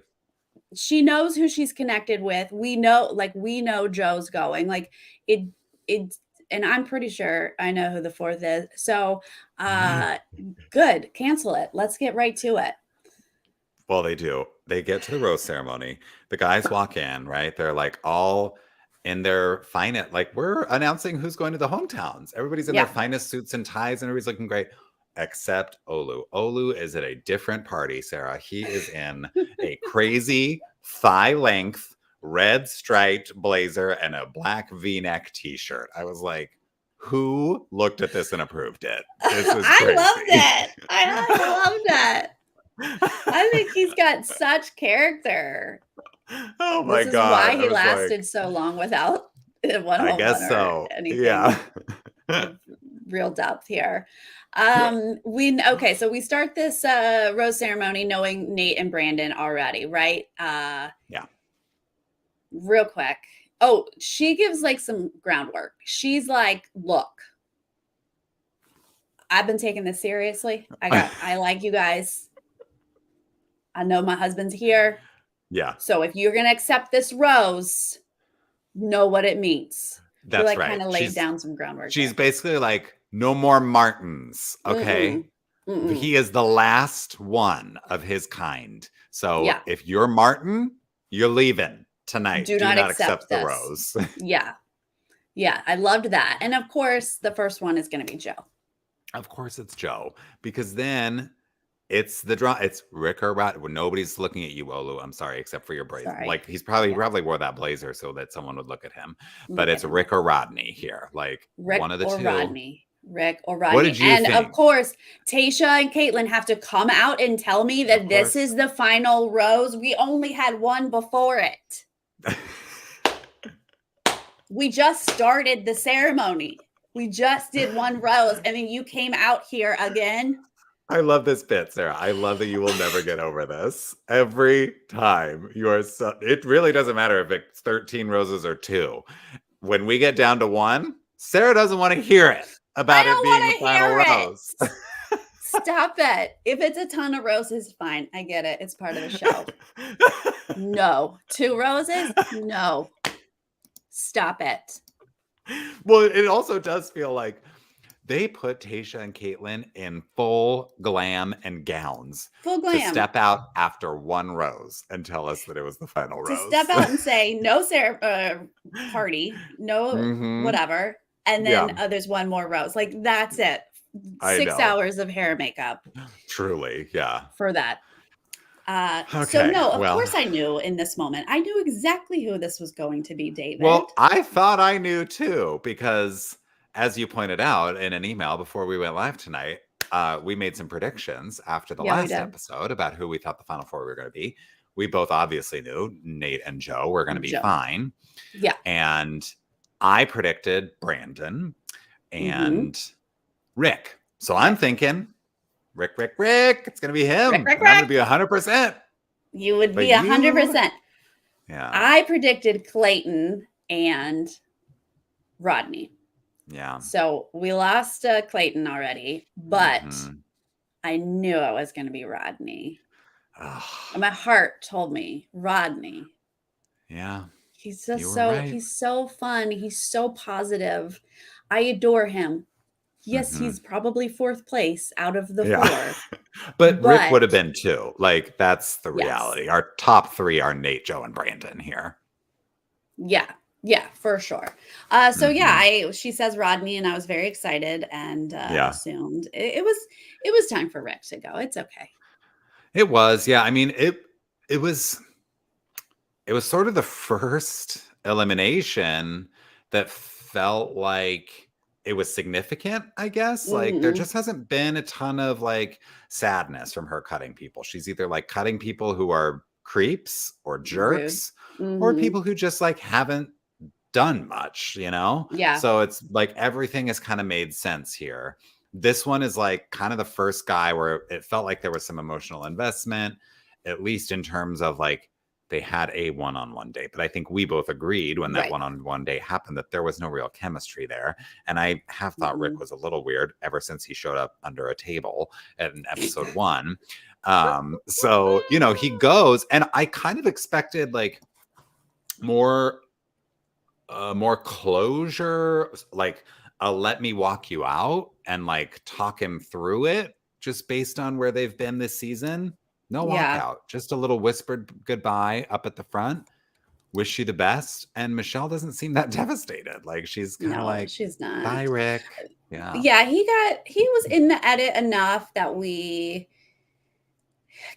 She knows who she's connected with. We know Joe's going. Like it, and I'm pretty sure I know who the fourth is. So good. Cancel it. Let's get right to it. Well, they do. They get to the rose ceremony. The guys walk in, right? They're like all in their finest, like we're announcing who's going to the hometowns. Everybody's in their finest suits and ties and everybody's looking great. except Olu. Olu is at a different party, Sarah. He is in a crazy thigh-length red striped blazer and a black V-neck t-shirt. I was like, who looked at this and approved it? This is crazy. I loved it. I loved it. I think he's got such character. Oh my God. This is why he lasted so long without one. I guess so. Yeah. Real depth here. Okay, so we start this rose ceremony knowing Nate and Brandon already, right? Yeah. Real quick. Oh, she gives like some groundwork. She's like, look, I've been taking this seriously. I like you guys. I know my husband's here. Yeah. So if you're gonna accept this rose, know what it means. That's like right. Kind of laid down some groundwork. She's basically like, no more Martins. Okay. Mm-mm. He is the last one of his kind. So if you're Martin, you're leaving tonight. Do not accept the rose. Yeah. I loved that. And of course, the first one is going to be Joe. Of course it's Joe, because then it's the draw. It's Rick or Rod. Well, nobody's looking at you, Olu. I'm sorry, except for your blazer. Sorry. Like he's probably wore that blazer so that someone would look at him. But it's Rick or Rodney here. Like Rick one of the or two. Rick or Rodney. What did you think? Of course, Tayshia and Caitlin have to come out and tell me that this is the final rose. We only had one before it. We just started the ceremony. We just did one rose, and then you came out here again. I love this bit, Sarah. I love that you will never get over this. Every time you are it really doesn't matter if it's 13 roses or 2. When we get down to 1, Sarah doesn't want to hear it about it being the final rose. Stop it. If it's a ton of roses, fine. I get it. It's part of the show. No. 2 roses? No. Stop it. Well, it also does feel like they put Tayshia and Caitlin in full glam and gowns. Full glam. To step out after 1 rose and tell us that it was the final rose. To step out and say, no party, no whatever. And then there's 1 more rose. Like, that's it. 6 hours of hair and makeup. Truly, yeah. For that. So no, of course I knew in this moment. I knew exactly who this was going to be, David. Well, I thought I knew too, because as you pointed out in an email before we went live tonight, we made some predictions after the last episode about who we thought the final 4 were going to be. We both obviously knew Nate and Joe were going to be fine. Yeah. And I predicted Brandon and Rick. So I'm thinking, Rick, it's going to be him. Rick. I'm going to be 100%. You would be 100%. Yeah. I predicted Clayton and Rodney. Yeah. So we lost Clayton already, but I knew it was going to be Rodney. My heart told me Rodney. Yeah. He's just he's so fun. He's so positive. I adore him. Yes, he's probably 4th place out of the 4. But Rick would have been 2. Like, that's the reality. Our top 3 are Nate, Joe, and Brandon here. Yeah, for sure. She says Rodney, and I was very excited and assumed it was time for Rick to go. It's okay. It was, yeah. I mean, it was sort of the first elimination that felt like it was significant, I guess. Like there just hasn't been a ton of like sadness from her cutting people. She's either like cutting people who are creeps or jerks or people who just like haven't done much, you know? Yeah. So it's like everything has kind of made sense here. This one is like kind of the first guy where it felt like there was some emotional investment, at least in terms of like they had a one-on-one date. But I think we both agreed when that one-on-one date happened that there was no real chemistry there. And I have thought Rick was a little weird ever since he showed up under a table in episode 1. So, you know, he goes, and I kind of expected like more closure, like let me walk you out and like talk him through it just based on where they've been this season. No walkout, just a little whispered goodbye up at the front. wish you the best. And Michelle doesn't seem that devastated. Like she's kind of No, like, she's not. bye, Rick. Yeah. Yeah, he was in the edit enough that we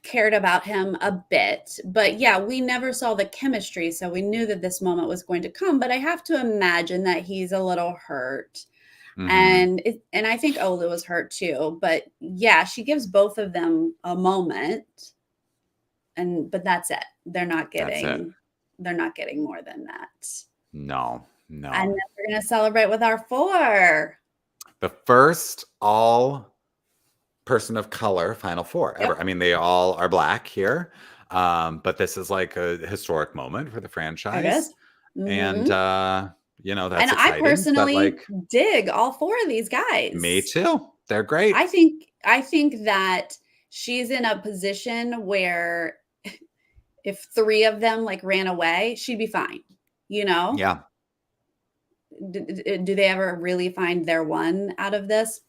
cared about him a bit. But yeah, we never saw the chemistry, so we knew that this moment was going to come. But I have to imagine that he's a little hurt. And I think Olu was hurt too. But yeah, she gives both of them a moment. But that's it. They're not getting more than that. No. And then we're gonna celebrate with our 4. The first all person of color Final Four ever. I mean, they all are Black here. But this is like a historic moment for the franchise. It is. And that's and exciting. I personally like, dig all 4 of these guys. Me too. They're great. I think that she's in a position where if 3 of them like ran away, she'd be fine. Yeah. Do they ever really find their one out of this?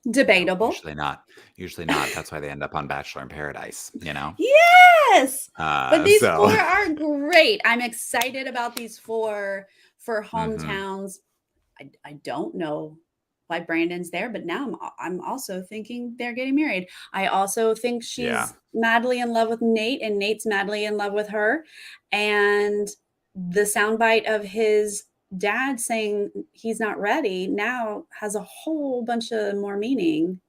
Debatable. No, usually not. That's why they end up on Bachelor in Paradise, Yes. But these 4 are great. I'm excited about these 4 for hometowns. I don't know why Brandon's there, but now I'm also thinking they're getting married. I also think she's madly in love with Nate, and Nate's madly in love with her. And the soundbite of his dad saying he's not ready now has a whole bunch of more meaning.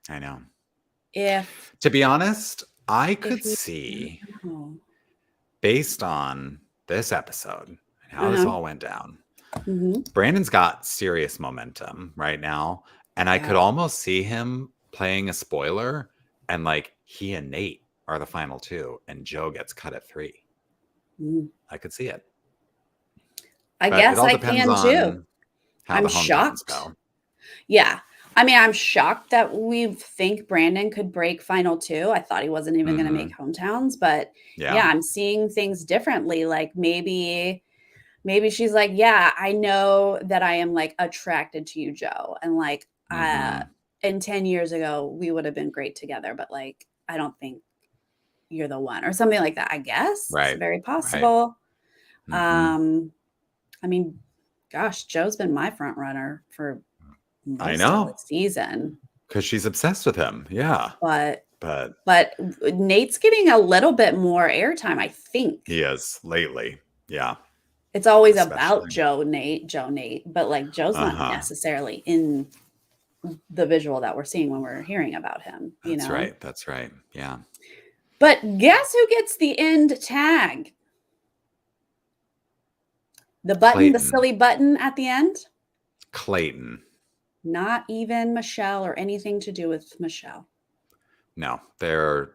I know. To be honest, I could see, based on this episode and how this all went down, Brandon's got serious momentum right now. And I could almost see him playing a spoiler and like he and Nate are the final 2 and Joe gets cut at 3. I could see it. I guess I can too. I'm shocked. Go. Yeah. I mean, I'm shocked that we think Brandon could break final 2. I thought he wasn't even going to make hometowns, but yeah, I'm seeing things differently. Like maybe she's like, yeah, I know that I am like attracted to you, Joe. And like, and 10 years ago, we would have been great together, but like, I don't think you're the one or something like that. I guess it's very possible. Right. I mean, gosh, Joe's been my front runner for most of the season because she's obsessed with him. Yeah, but Nate's getting a little bit more airtime. I think he is lately. Yeah, it's always about Joe, Nate, but like Joe's not necessarily in the visual that we're seeing when we're hearing about him. That's right. Yeah. But guess who gets the end tag? The button, Clayton. The silly button at the end? Clayton. Not even Michelle or anything to do with Michelle. No, they're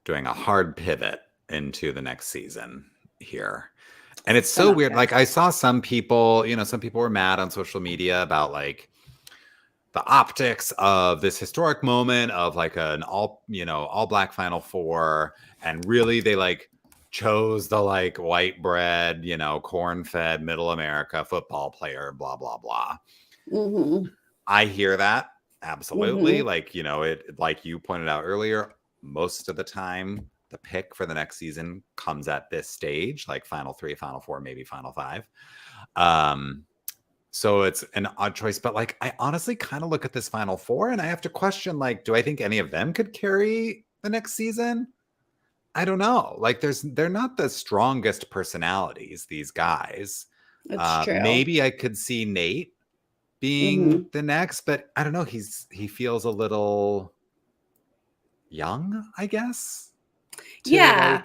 doing a hard pivot into the next season here. And it's so weird. Like I saw some people were mad on social media about like the optics of this historic moment of like an all Black Final Four. And really they like chose the like white bread, corn-fed middle America football player, blah, blah, blah. I hear that. Absolutely. Like, like you pointed out earlier, most of the time the pick for the next season comes at this stage, like final 3, final 4, maybe final 5. So it's an odd choice, but like, I honestly kind of look at this final 4 and I have to question, like, do I think any of them could carry the next season? I don't know. Like they're not the strongest personalities, these guys. That's true. Maybe I could see Nate being the next, but I don't know. He feels a little young, I guess. Yeah.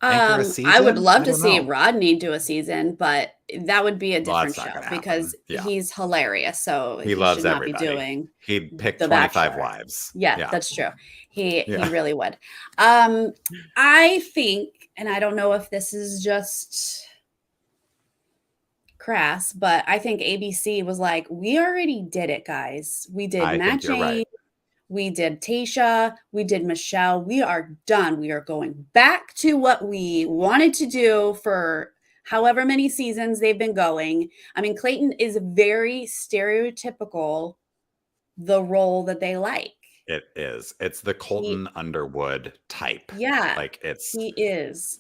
I would love to see Rodney do a season, but that would be a different show because he's hilarious. So he loves should everybody. Not be doing He'd pick 25 wives. Yeah, that's true. He really would. I think, and I don't know if this is just crass, but I think ABC was like, we already did it, guys. We did matching. Right. We did Tayshia. We did Michelle. We are done. We are going back to what we wanted to do for however many seasons they've been going. I mean, Clayton is very stereotypical, the role that they like. It is. It's the Colton Underwood type. Yeah. Like he is.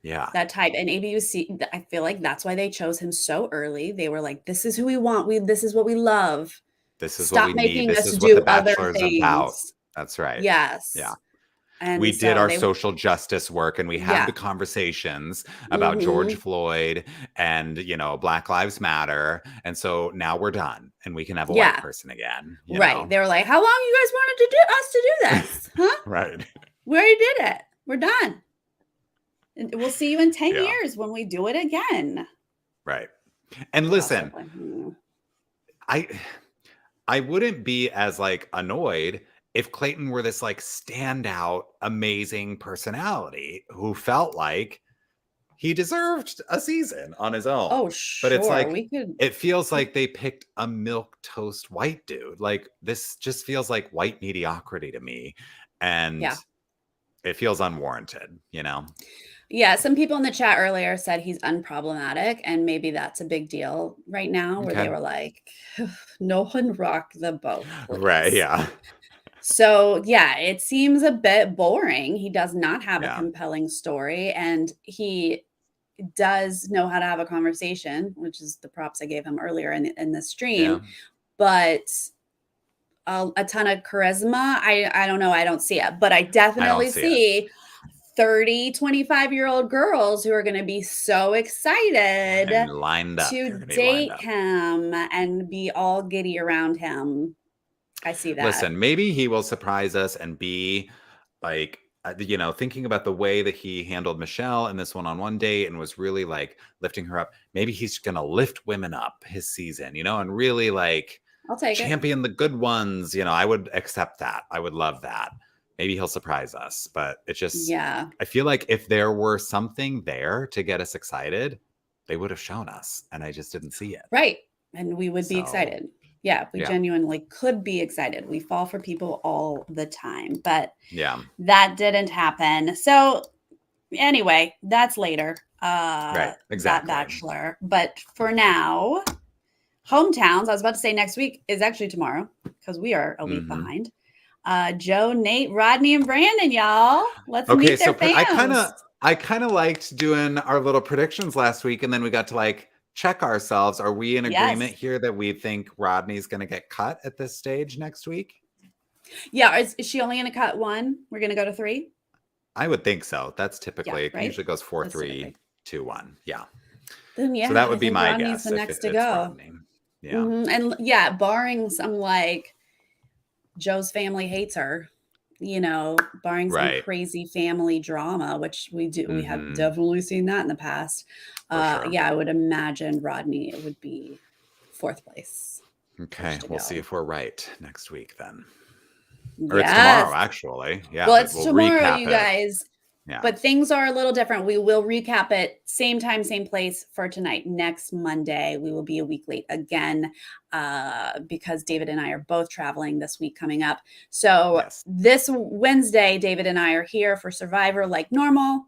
Yeah. That type. And ABC, I feel like that's why they chose him so early. They were like, this is who we want. This is what we love. This is what Stop we need. making This us is what The do other Bachelor is about. things. That's right. Yeah. Yes. We And did so our they, social justice work and we had yeah. the conversations about George Hmm. Floyd and, Black Lives Matter. And so now we're done and we can have a white Yeah. person again, Right. They were like, how long you guys wanted to do us to do this? Huh? Right. We already did it. We're done. And we'll see you in 10 Yeah. years when we do it again. Right. And listen, Like, I wouldn't be as like annoyed if Clayton were this like standout, amazing personality who felt like he deserved a season on his own. oh, But it's sure. like, We could. it feels like they picked a milquetoast white dude. Like this just feels like white mediocrity to me. And Yeah. it feels unwarranted, Yeah, some people in the chat earlier said he's unproblematic, and maybe that's a big deal right now, where they Okay. were like, no one rock the boat, Right. please. Yeah. So, yeah, it seems a bit boring. He does not have a Yeah. compelling story, and he does know how to have a conversation, which is the props I gave him earlier in the stream. Yeah. But a ton of charisma, I don't know. I don't see it, but I definitely see 30, 25-year-old girls who are going to be so excited And lined up. to date him and be all giddy around him. I see that. Listen, maybe he will surprise us and be like, thinking about the way that he handled Michelle in this one-on-one date and was really like lifting her up. Maybe he's going to lift women up his season, and really like I'll take champion the good ones. I would accept that. I would love that. Maybe he'll surprise us, but it's just, yeah. I feel like if there were something there to get us excited, they would have shown us, and I just didn't see it. Right. And we would be excited. Yeah, we genuinely could be excited. We fall for people all the time, but that didn't happen. So anyway, that's later. Right, exactly. That Bachelor. But for now, hometowns, I was about to say next week, is actually tomorrow because we are a week behind. Joe, Nate, Rodney, and Brandon, y'all. Let's meet their fans. I kind of liked doing our little predictions last week, and then we got to like check ourselves. Are we in agreement here that we think Rodney's going to get cut at this stage next week? Yeah. Is she only going to cut one? We're going to go to 3? I would think so. That's typically, it usually goes 4, 3, 2, 1. Yeah. Then, so that would be my Rodney's guess. The next to go. Yeah. And barring some like Joe's family hates her, barring some crazy family drama, which we do. We have definitely seen that in the past. Sure. Yeah, I would imagine Rodney would be 4th place. Okay, we'll see if we're right next week then. Or it's tomorrow, actually. Yeah. Well, it's tomorrow, you guys. Yeah. But things are a little different. We will recap it same time, same place for tonight. Next Monday, we will be a week late again because David and I are both traveling this week coming up. So this Wednesday, David and I are here for Survivor like normal.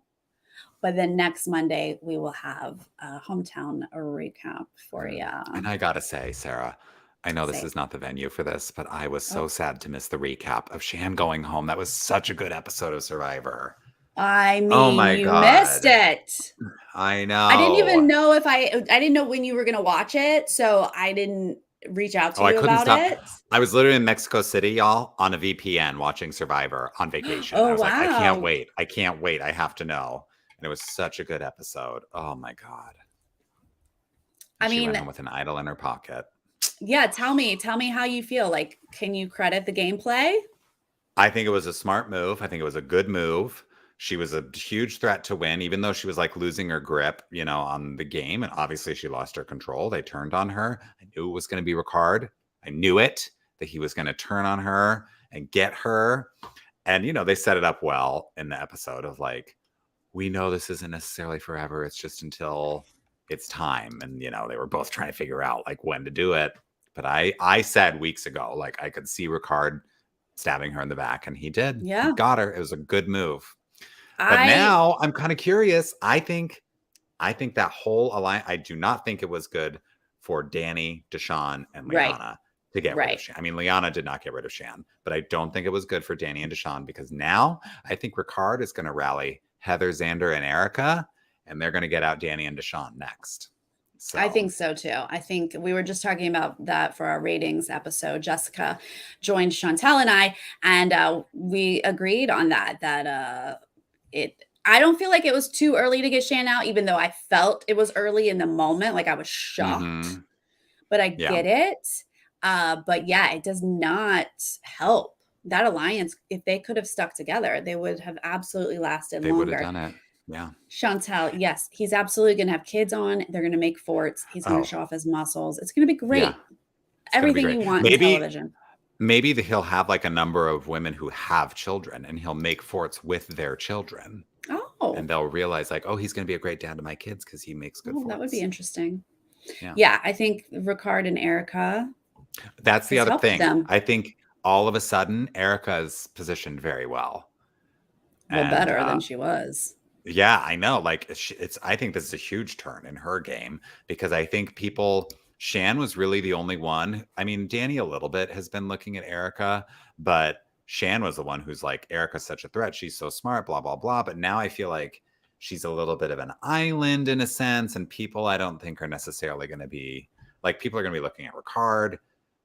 But then next Monday, we will have a hometown recap for you. And I got to say, Sarah, I know this is not the venue for this, but I was so sad to miss the recap of Shan going home. That was such a good episode of Survivor. I mean, you missed it. I know. I didn't even know if I didn't know when you were going to watch it. So I didn't reach out to you about it. I was literally in Mexico City, y'all, on a VPN watching Survivor on vacation. I was like, I can't wait. I can't wait. I have to know. And it was such a good episode. Oh my God. She went home with an idol in her pocket. Yeah. Tell me how you feel. Like, can you credit the gameplay? I think it was a smart move. I think it was a good move. She was a huge threat to win, even though she was like losing her grip, on the game. And obviously she lost her control. They turned on her. I knew it was going to be Ricard. I knew it, that he was going to turn on her and get her. And, they set it up well in the episode of like, we know this isn't necessarily forever. It's just until it's time. And, they were both trying to figure out like when to do it. But I said weeks ago, like I could see Ricard stabbing her in the back, and he did. Yeah. He got her. It was a good move. But now I'm kind of curious. I think that whole alliance, I do not think it was good for Danny, Deshaun, and Liana to get rid of Shan. I mean, Liana did not get rid of Shan, but I don't think it was good for Danny and Deshaun, because now I think Ricard is going to rally Heather, Xander, and Erica and they're going to get out Danny and Deshaun next. So. I think so too. I think we were just talking about that for our ratings episode. Jessica joined Chantel and I, and we agreed on that. I don't feel like it was too early to get Shan out, even though I felt it was early in the moment. Like I was shocked, but I get it. But yeah, it does not help that alliance. If they could have stuck together, they would have absolutely lasted longer. They would have done it. Yeah. Chantel, yes, he's absolutely going to have kids on. They're going to make forts. He's going to show off his muscles. It's going to be great. Yeah, everything you want in television. Maybe he'll have like a number of women who have children, and he'll make forts with their children. Oh. And they'll realize like, oh, he's going to be a great dad to my kids because he makes good forts. That would be interesting. Yeah, I think Ricard and Erica. That's the other thing. I think all of a sudden, Erica is positioned very well. Well, better than she was. Yeah, I know. Like I think this is a huge turn in her game because I think Shan was really the only one. I mean, Danny a little bit has been looking at Erica, but Shan was the one who's like, Erica's such a threat. She's so smart, blah, blah, blah. But now I feel like she's a little bit of an island in a sense. And people I don't think are necessarily going to be like, people are going to be looking at Ricard.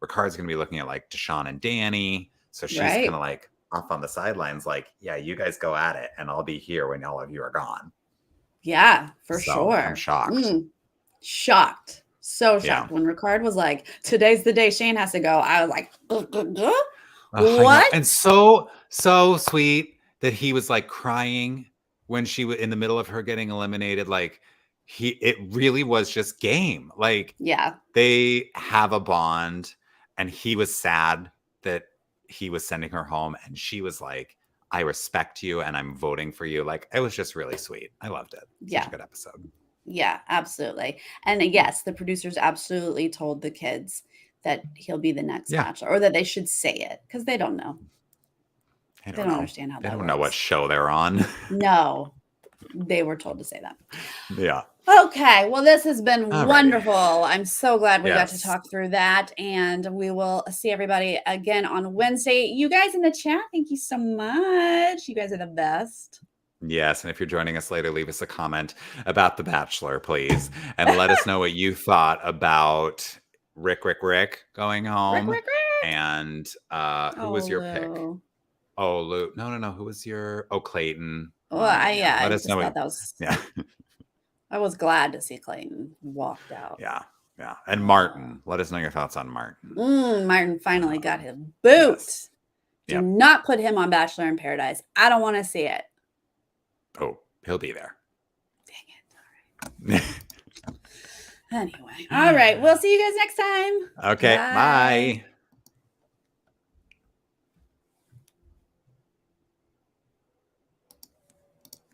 Ricard's going to be looking at like Deshaun and Danny. So she's kind of like, off on the sidelines, like, yeah, you guys go at it, and I'll be here when all of you are gone. Yeah, for sure. I'm shocked. Shocked. So shocked. When Ricard was like, today's the day Shane has to go, I was like, what? And so sweet that he was like crying when she was in the middle of her getting eliminated. Like it really was just game. Like, they have a bond, and he was sad that he was sending her home, and she was like, I respect you and I'm voting for you. Like, it was just really sweet. I loved it. Such a good episode. Yeah, absolutely. And yes, the producers absolutely told the kids that he'll be the next Bachelor, or that they should say it because they don't know. They don't understand how that works. They don't know what show they're on. No, they were told to say that. Yeah. Okay, well, this has been wonderful. I'm so glad we got to talk through that, and we will see everybody again on Wednesday. You guys in the chat, thank you so much. You guys are the best. Yes, and if you're joining us later, leave us a comment about The Bachelor, please, and let us know what you thought about Rick going home. Rick. And who was your pick? Oh, Lou. No. Who was your? Oh, Clayton. Well, let us know. That was I was glad to see Clayton walked out. Yeah. And Martin. Let us know your thoughts on Martin. Martin finally got his boot. Yes. Do not put him on Bachelor in Paradise. I don't want to see it. Oh, he'll be there. Dang it. All right. Anyway. All right. We'll see you guys next time. Okay. Bye.